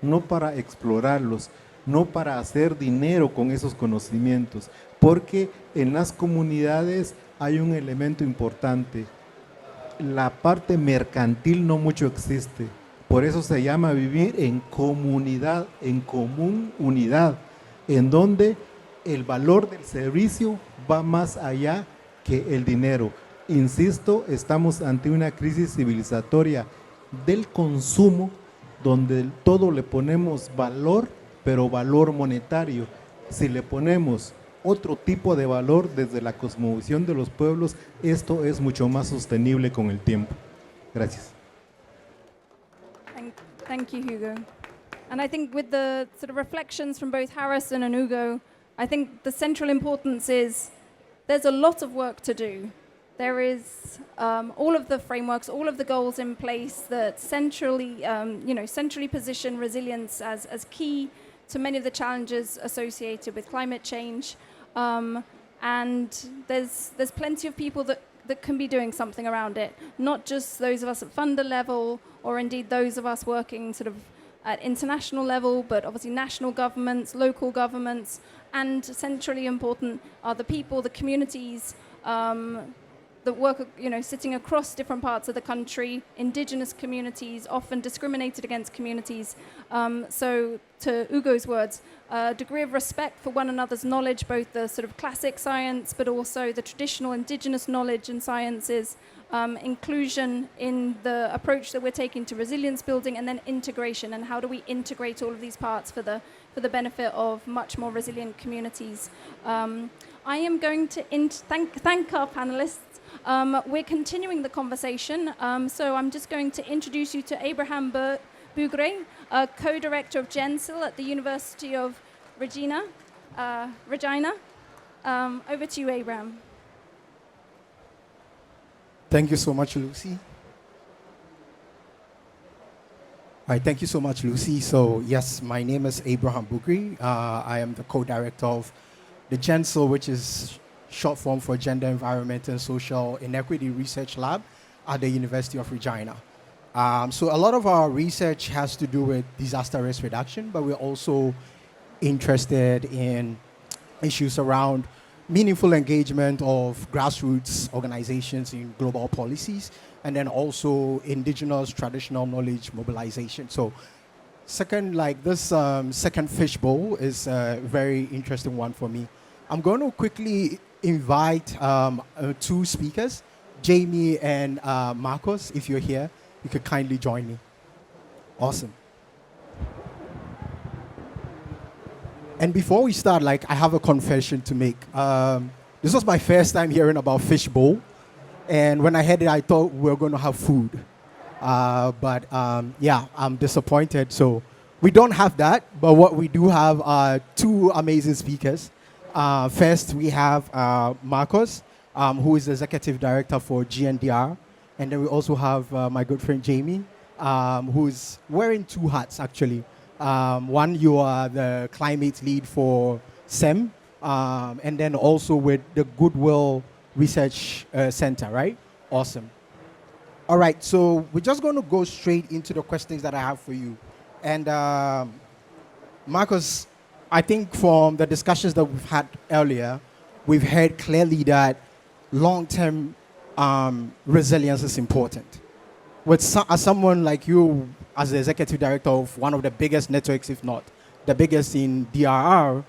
no para explorarlos, no para hacer dinero con esos conocimientos, porque en las comunidades hay un elemento importante, la parte mercantil no mucho existe, por eso se llama vivir en comunidad, en común unidad, en donde el valor del servicio va más allá que el dinero. Insisto, estamos ante una crisis civilizatoria del consumo, donde todo le ponemos valor, pero valor monetario. Si le ponemos otro tipo de valor desde la cosmovisión de los pueblos, esto es mucho más sostenible con el tiempo. Gracias. Thank you, Hugo. And I think with the sort of reflections from both Harrison and Hugo, I think the central importance is there's a lot of work to do. There is all of the frameworks, all of the goals in place that centrally position resilience as key to many of the challenges associated with climate change. And there's plenty of people that can be doing something around it, not just those of us at funder level or indeed those of us working sort of at international level, but obviously national governments, local governments, and centrally important are the people, the communities that work, sitting across different parts of the country, indigenous communities, often discriminated against communities. So to Ugo's words, a degree of respect for one another's knowledge, both the sort of classic science, but also the traditional indigenous knowledge and sciences, inclusion in the approach that we're taking to resilience building, and then integration, and how do we integrate all of these parts for the benefit of much more resilient communities. I am going to thank our panelists. We're continuing the conversation, so I'm just going to introduce you to Abraham Bugre, co-director of GenSil at the University of Regina. Over to you, Abraham. Thank you so much, Lucy. All right, thank you so much, Lucy. So yes, my name is Abraham Bugre. I am the co-director of the GenSil, which is short form for Gender, Environment, and Social Inequity Research Lab at the University of Regina. So a lot of our research has to do with disaster risk reduction, but we're also interested in issues around meaningful engagement of grassroots organizations in global policies, and then also indigenous traditional knowledge mobilization. So second fishbowl is a very interesting one for me. I'm going to quickly invite two speakers, Jamie and Marcos. If you're here, you could kindly join me. Awesome. And before we start, I have a confession to make. This was my first time hearing about fishbowl. And when I heard it, I thought we were going to have food. But I'm disappointed. So we don't have that. But what we do have are two amazing speakers. First, we have Marcos, who is the executive director for GNDR, And then we also have my good friend Jamie, who's wearing two hats actually. One, you are the climate lead for SEM, and then also with the Goodwill Research Center, right? Awesome. All right, so we're just going to go straight into the questions that I have for you. And Marcus, I think from the discussions that we've had earlier, we've heard clearly that long-term resilience is important. As someone like you, as the executive director of one of the biggest networks, if not the biggest in DRR,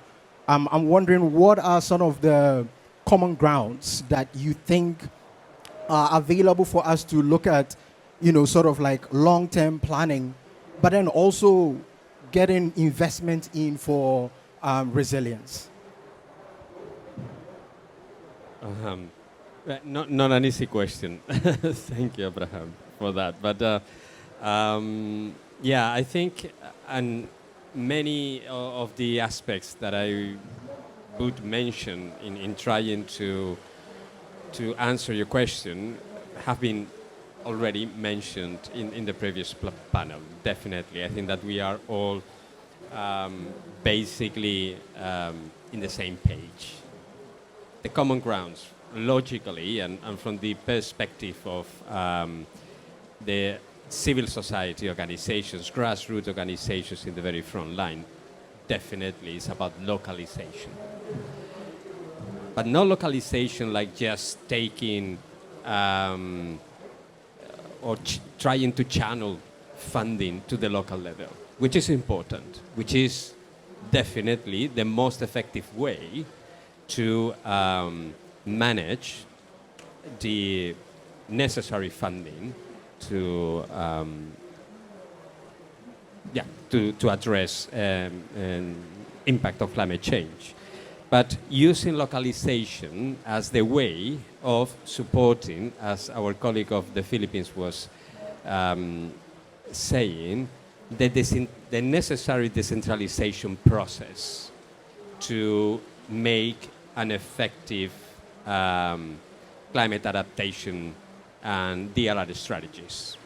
I'm wondering what are some of the common grounds that you think are available for us to look at, sort of like long-term planning, but then also getting investment in for resilience? Not an easy question. Thank you, Abraham, for that. But yeah, I think and many of the aspects that I would mention in trying to answer your question have been already mentioned in the previous panel. Definitely, I think that we are all basically in the same page. The common grounds, logically, and from the perspective of the civil society organizations, grassroots organizations in the very front line, definitely is about localization. But not localization like just taking or trying to channel funding to the local level, which is important, which is definitely the most effective way to manage the necessary funding to address impact of climate change. But using localization as the way of supporting, as our colleague of the Philippines was saying, the necessary decentralization process to make an effective climate adaptation and DLR strategies.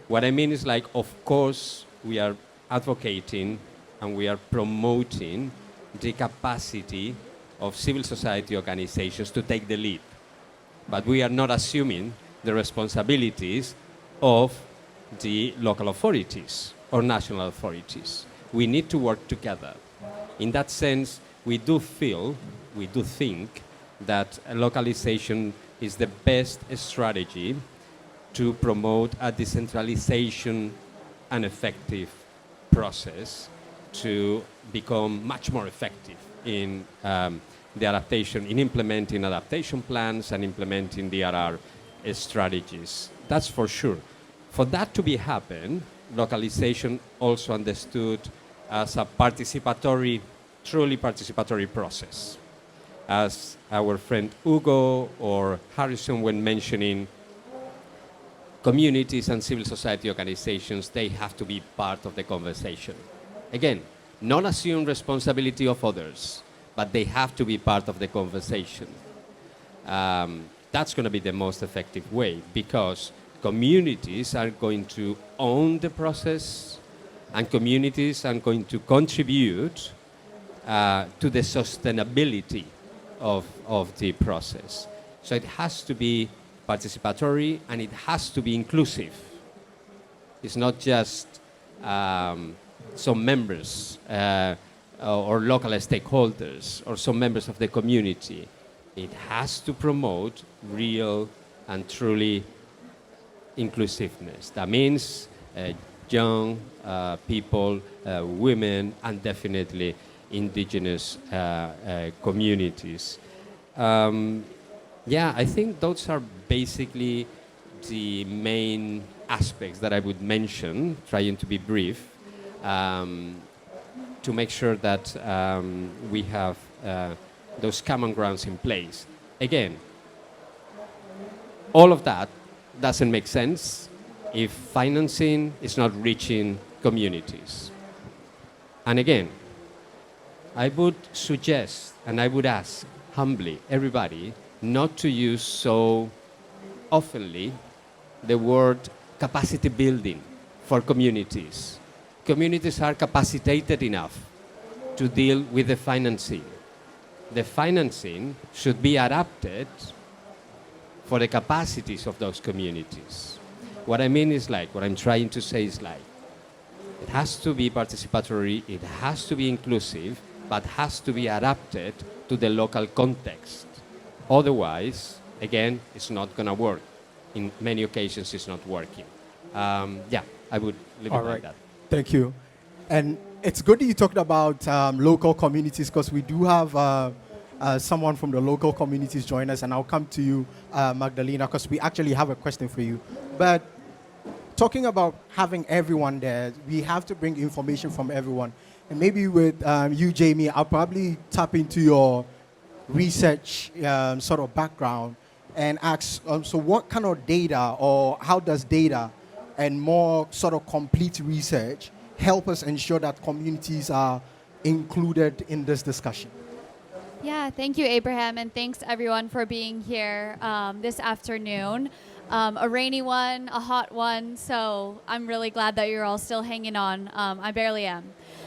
What I mean is, like, of course, we are advocating and we are promoting the capacity of civil society organizations to take the lead. But we are not assuming the responsibilities of the local authorities or national authorities. We need to work together. In that sense, we do think that localization is the best strategy to promote a decentralization and effective process to become much more effective in the adaptation, in implementing adaptation plans and implementing DRR strategies. That's for sure. For that to be happen, localization also understood as a participatory, truly participatory process. As our friend Hugo or Harrison were mentioning, communities and civil society organizations, they have to be part of the conversation. Again, not assume responsibility of others, but they have to be part of the conversation. That's going to be the most effective way, because communities are going to own the process and communities are going to contribute to the sustainability of the process. So it has to be participatory and it has to be inclusive. It's not just some members or local stakeholders or some members of the community. It has to promote real and truly inclusiveness. That means young people, women, and definitely indigenous communities. Yeah, I think those are basically the main aspects that I would mention, trying to be brief, to make sure that we have those common grounds in place. Again, all of that doesn't make sense if financing is not reaching communities. And again, I would suggest and I would ask humbly everybody not to use so oftenly the word capacity building for communities. Communities are capacitated enough to deal with the financing. The financing should be adapted for the capacities of those communities. What I mean is like, what I'm trying to say is like, it has to be participatory, it has to be inclusive, but has to be adapted to the local context. Otherwise, again, it's not going to work. In many occasions, it's not working. Yeah, I would leave it like that. Thank you. And it's good that you talked about local communities, because we do have someone from the local communities join us, and I'll come to you, Magdalena, because we actually have a question for you. But talking about having everyone there, we have to bring information from everyone. And maybe with you, Jamie, I'll probably tap into your research sort of background and ask, so what kind of data, or how does data and more sort of complete research help us ensure that communities are included in this discussion? Yeah, thank you, Abraham, and thanks everyone for being here this afternoon. A rainy one, a hot one, so I'm really glad that you're all still hanging on. I barely am.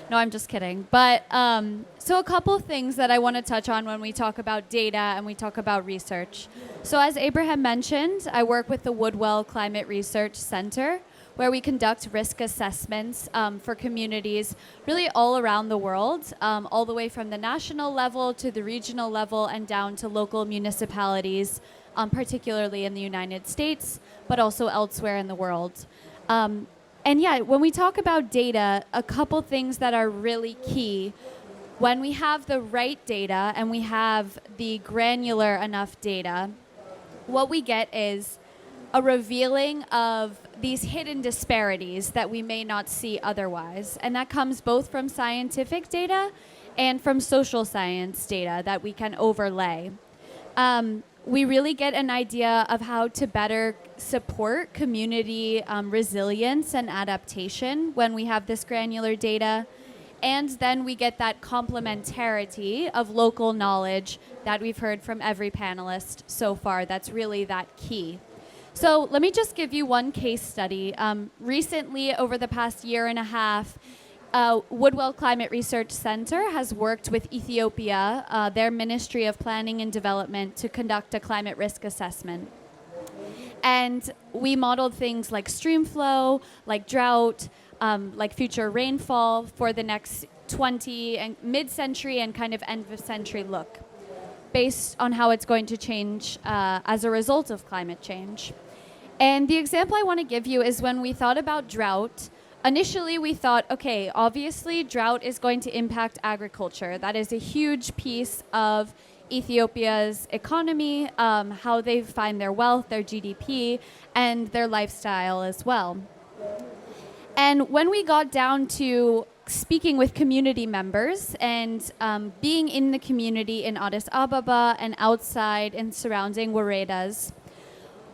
No, I'm just kidding. But so a couple things that I want to touch on when we talk about data and we talk about research. So as Abraham mentioned, I work with the Woodwell Climate Research Center, where we conduct risk assessments for communities really all around the world, all the way from the national level to the regional level and down to local municipalities, particularly in the United States, but also elsewhere in the world. And yeah, when we talk about data, a couple things that are really key. When we have the right data and we have the granular enough data, what we get is a revealing of these hidden disparities that we may not see otherwise. And that comes both from scientific data and from social science data that we can overlay. We really get an idea of how to better support community resilience and adaptation when we have this granular data. And then we get that complementarity of local knowledge that we've heard from every panelist so far. That's really that key. So let me just give you one case study. Recently, over the past year and a half, Woodwell Climate Research Center has worked with Ethiopia, their Ministry of Planning and Development, to conduct a climate risk assessment. And we modeled things like stream flow, like drought, like future rainfall for the next 20 and mid-century and kind of end-of-century look, based on how it's going to change as a result of climate change. And the example I want to give you is when we thought about drought. Initially, we thought, okay, obviously drought is going to impact agriculture. That is a huge piece of Ethiopia's economy, how they find their wealth, their GDP, and their lifestyle as well. And when we got down to speaking with community members and being in the community in Addis Ababa and outside and surrounding Waredas,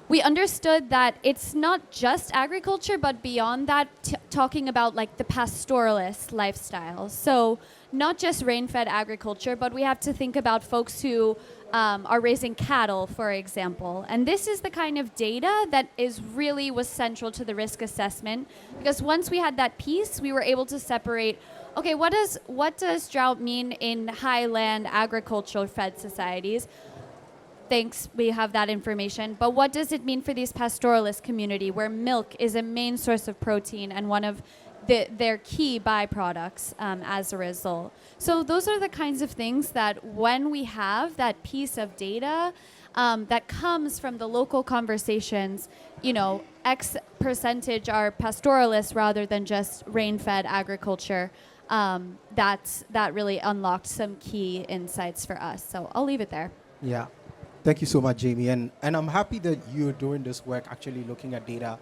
we understood that it's not just agriculture, but beyond that, talking about like the pastoralist lifestyle. So not just rain-fed agriculture, but we have to think about folks who are raising cattle, for example. And this is the kind of data that was central to the risk assessment, because once we had that piece, we were able to separate, okay, what does drought mean in highland agriculture-fed societies? Thanks, we have that information. But what does it mean for these pastoralist community where milk is a main source of protein and one of their key byproducts as a result? So those are the kinds of things that when we have that piece of data that comes from the local conversations, X percentage are pastoralists rather than just rain-fed agriculture, that really unlocked some key insights for us. So I'll leave it there. Yeah. Thank you so much, Jamie. And I'm happy that you're doing this work, actually looking at data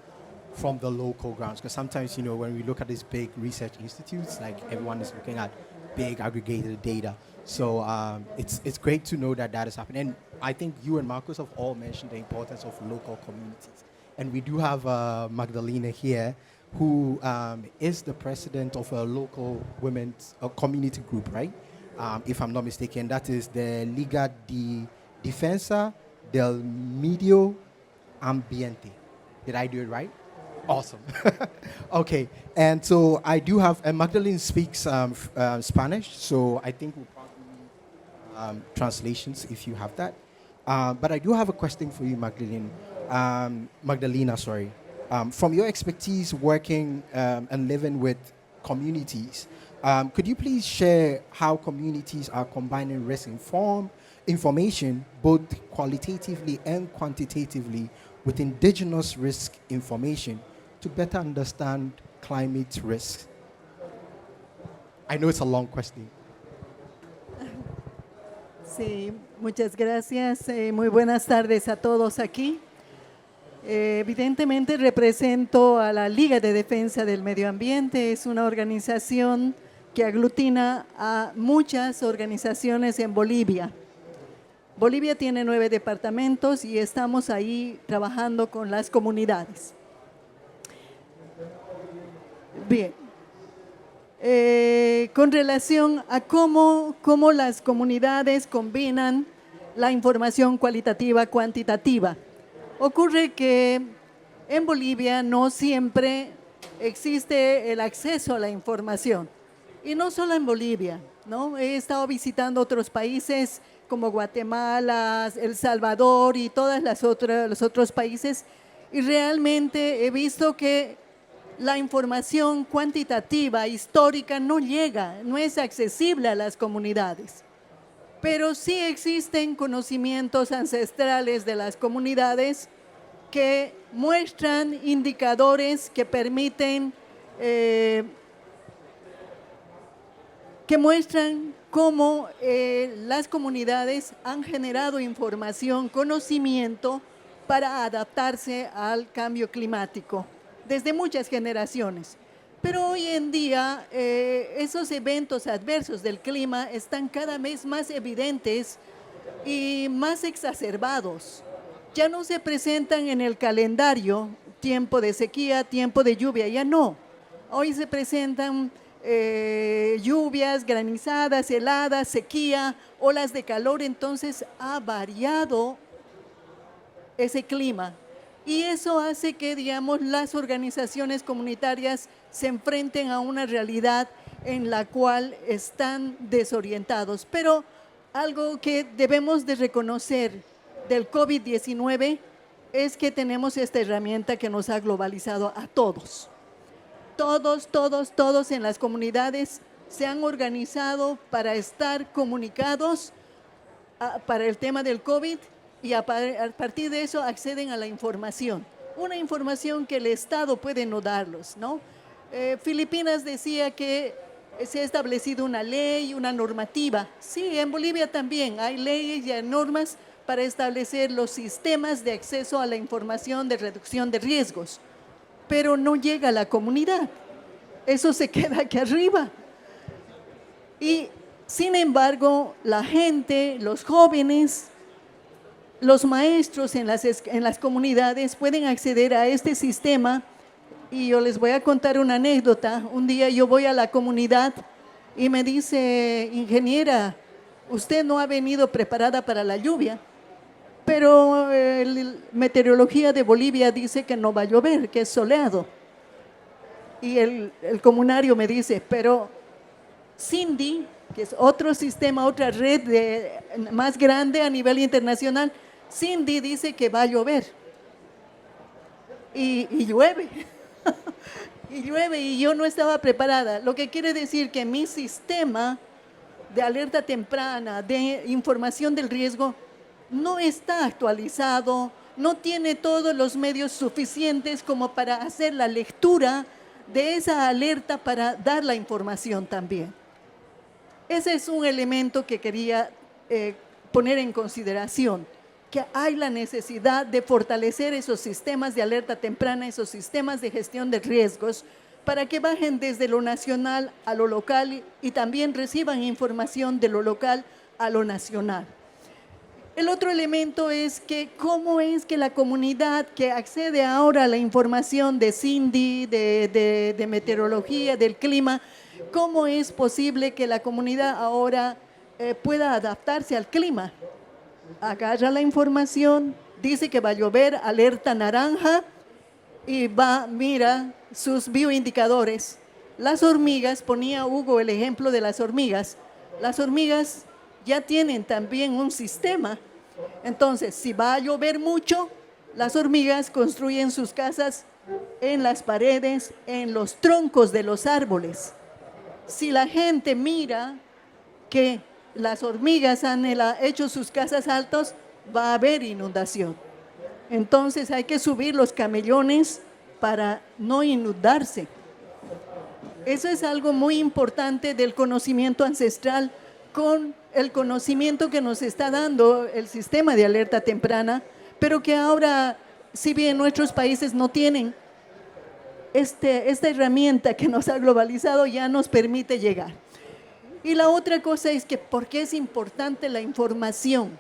from the local grounds. Because sometimes, when we look at these big research institutes, like everyone is looking at big aggregated data. So it's great to know that is happening. And I think you and Marcus have all mentioned the importance of local communities. And we do have Magdalena here, who is the president of a local women's community group, right? If I'm not mistaken, that is the Liga de Defensa del Medio Ambiente. Did I do it right? Awesome. Okay, and so I do have, and Magdalene speaks Spanish, so I think we'll probably need translations if you have that. But I do have a question for you, Magdalena, sorry. From your expertise working and living with communities, could you please share how communities are combining information, both qualitatively and quantitatively, with indigenous risk information to better understand climate risks? I know it's a long question. Sí, muchas gracias. Muy buenas tardes a todos aquí. Evidentemente represento a la Liga de Defensa del Medio Ambiente. Es una organización que aglutina a muchas organizaciones en Bolivia. Bolivia tiene 9 departamentos y estamos ahí trabajando con las comunidades. Bien. Con relación a cómo las comunidades combinan la información cualitativa cuantitativa. Ocurre que en Bolivia no siempre existe el acceso a la información. Y no solo en Bolivia, ¿no? He estado visitando otros países como Guatemala, El Salvador y todos los otros países, y realmente he visto que la información cuantitativa, histórica, no llega, no es accesible a las comunidades. Pero sí existen conocimientos ancestrales de las comunidades que muestran indicadores que permiten, que muestran cómo las comunidades han generado información, conocimiento para adaptarse al cambio climático desde muchas generaciones. Pero hoy en día esos eventos adversos del clima están cada vez más evidentes y más exacerbados. Ya no se presentan en el calendario tiempo de sequía, tiempo de lluvia, ya no. Hoy se presentan lluvias, granizadas, heladas, sequía, olas de calor, entonces ha variado ese clima. Y eso hace que, digamos, las organizaciones comunitarias se enfrenten a una realidad en la cual están desorientados. Pero algo que debemos de reconocer del COVID-19 es que tenemos esta herramienta que nos ha globalizado a todos. Todos en las comunidades se han organizado para estar comunicados para el tema del COVID y a partir de eso acceden a la información. Una información que el Estado puede no darlos, ¿no? Filipinas decía que se ha establecido una ley, una normativa. Sí, en Bolivia también hay leyes y hay normas para establecer los sistemas de acceso a la información de reducción de riesgos, pero no llega a la comunidad. Eso se queda aquí arriba. Y sin embargo, la gente, los jóvenes, los maestros en las comunidades pueden acceder a este sistema. Y yo les voy a contar una anécdota. Un día yo voy a la comunidad y me dice, ingeniera, usted no ha venido preparada para la lluvia, pero la meteorología de Bolivia dice que no va a llover, que es soleado. Y el comunario me dice, pero Cindy, que es otro sistema, otra red más grande a nivel internacional, Cindy dice que va a llover. Y llueve. Y llueve y yo no estaba preparada. Lo que quiere decir que mi sistema de alerta temprana, de información del riesgo, no está actualizado, no tiene todos los medios suficientes como para hacer la lectura de esa alerta para dar la información también. Ese es un elemento que quería poner en consideración, que hay la necesidad de fortalecer esos sistemas de alerta temprana, esos sistemas de gestión de riesgos, para que bajen desde lo nacional a lo local y también reciban información de lo local a lo nacional. El otro elemento es que cómo es que la comunidad que accede ahora a la información de Cindy, de meteorología, del clima, cómo es posible que la comunidad ahora pueda adaptarse al clima. Agarra la información, dice que va a llover, alerta naranja, y mira sus bioindicadores. Las hormigas, ponía Hugo el ejemplo de las hormigas. Las hormigas ya tienen también un sistema. Entonces, si va a llover mucho, las hormigas construyen sus casas en las paredes, en los troncos de los árboles. Si la gente mira que las hormigas han hecho sus casas altos, va a haber inundación. Entonces hay que subir los camellones para no inundarse. Eso es algo muy importante del conocimiento ancestral con el conocimiento que nos está dando el sistema de alerta temprana, pero que ahora, si bien nuestros países no tienen, esta herramienta que nos ha globalizado ya nos permite llegar. Y la otra cosa es que ¿por qué es importante la información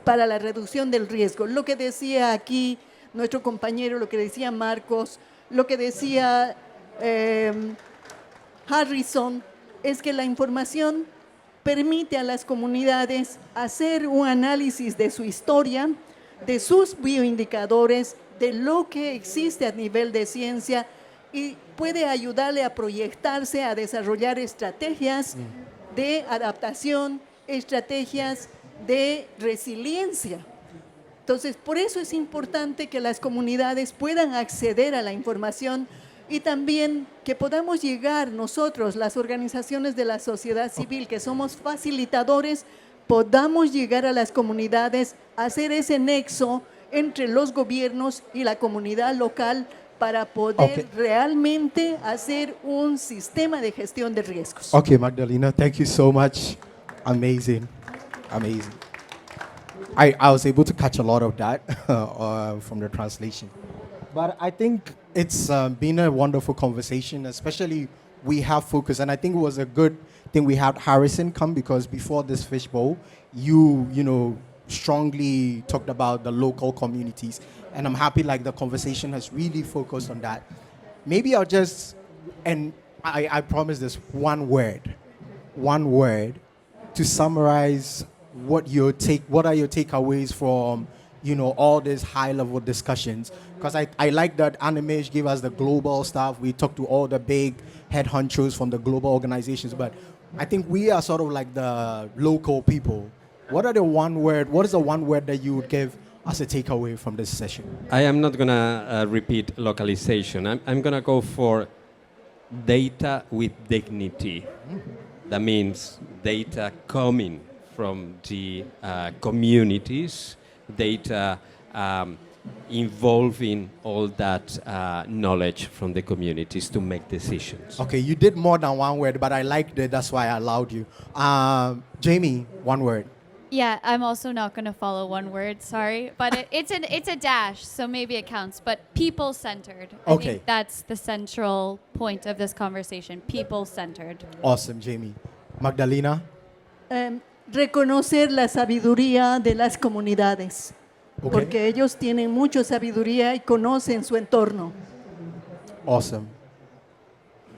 para la reducción del riesgo? Lo que decía aquí nuestro compañero, lo que decía Marcos, lo que decía Harrison, es que la información permite a las comunidades hacer un análisis de su historia, de sus bioindicadores, de lo que existe a nivel de ciencia y puede ayudarle a proyectarse, a desarrollar estrategias de adaptación, estrategias de resiliencia. Entonces, por eso es importante que las comunidades puedan acceder a la información y también que podamos llegar nosotros, las organizaciones de la sociedad civil, que somos facilitadores, podamos llegar a las comunidades, hacer ese nexo entre los gobiernos y la comunidad local para poder realmente hacer un sistema de gestión de riesgos. Okay, Magdalena, thank you so much. Amazing. Amazing. I was able to catch a lot of that from the translation. But I think it's been a wonderful conversation, especially we have focus. And I think it was a good thing we had Harrison come because before this fishbowl, you know, strongly talked about the local communities. And I'm happy like the conversation has really focused on that. Maybe I'll just, and I promise this, one word to summarize what are your takeaways from, you know, all these high-level discussions. Because I like that Animesh gave us the global stuff. We talked to all the big head honchos from the global organizations. But I think we are sort of like the local people. What is the one word that you would give as a takeaway from this session? I am not going to repeat localization. I'm going to go for data with dignity. That means data coming from the communities, data involving all that knowledge from the communities to make decisions. Okay, you did more than one word, but I liked it. That's why I allowed you. Jamie, one word. Yeah, I'm also not going to follow one word, sorry. But it's a dash, so maybe it counts. But people-centered. I think that's the central point of this conversation, people-centered. Awesome, Jamie. Magdalena? Reconocer la sabiduría de las comunidades, porque ellos tienen mucha sabiduría y conocen su entorno. Awesome.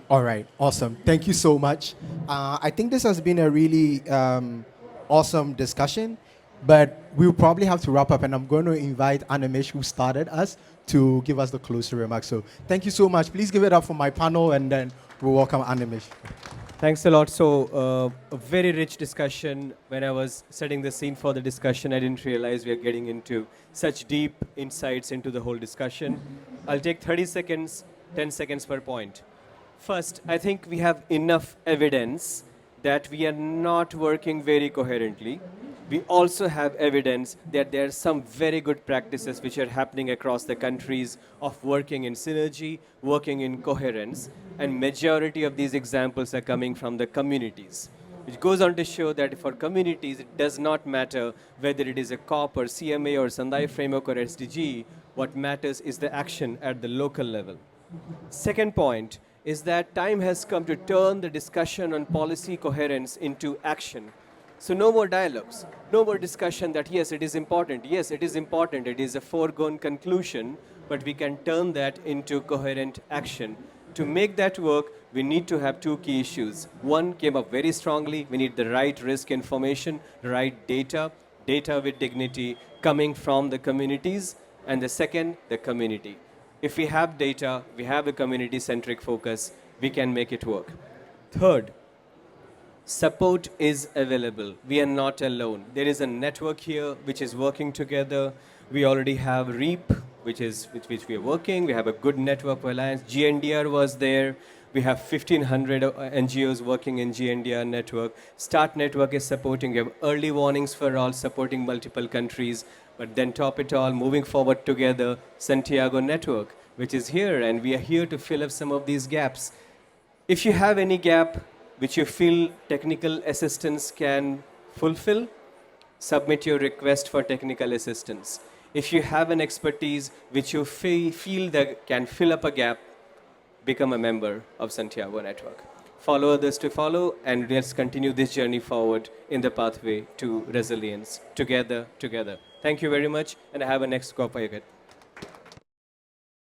All right, awesome. Thank you so much. I think this has been a really awesome discussion, but we'll probably have to wrap up, and I'm going to invite Animesh, who started us, to give us the closing remarks. So thank you so much. Please give it up for my panel, and then we'll welcome Animesh. Thanks a lot. So, a very rich discussion. When I was setting the scene for the discussion, I didn't realize we are getting into such deep insights into the whole discussion. I'll take 30 seconds, 10 seconds per point. First, I think we have enough evidence that we are not working very coherently. We also have evidence that there are some very good practices which are happening across the countries of working in synergy, working in coherence, and majority of these examples are coming from the communities, which goes on to show that for communities, it does not matter whether it is a COP or CMA or Sendai Framework or SDG. What matters is the action at the local level. Second point is that time has come to turn the discussion on policy coherence into action. So no more dialogues, no more discussion that yes, it is important. Yes, it is important. It is a foregone conclusion, but we can turn that into coherent action. To make that work, we need to have two key issues. One came up very strongly. We need the right risk information, the right data with dignity coming from the communities. And the second, the community. If we have data, we have a community-centric focus, we can make it work. Third, support is available. We are not alone. There is a network here which is working together. We already have REAP, which we are working. We have a good network alliance. GNDR was there. We have 1,500 NGOs working in GNDR network. START network is supporting. We have early warnings for all, supporting multiple countries. But then top it all, moving forward together, Santiago network, which is here, and we are here to fill up some of these gaps. If you have any gap which you feel technical assistance can fulfill, submit your request for technical assistance. If you have an expertise which you feel that can fill up a gap, become a member of Santiago Network. Follow others to follow, and let's continue this journey forward in the pathway to resilience, together. Thank you very much, and have a next COP.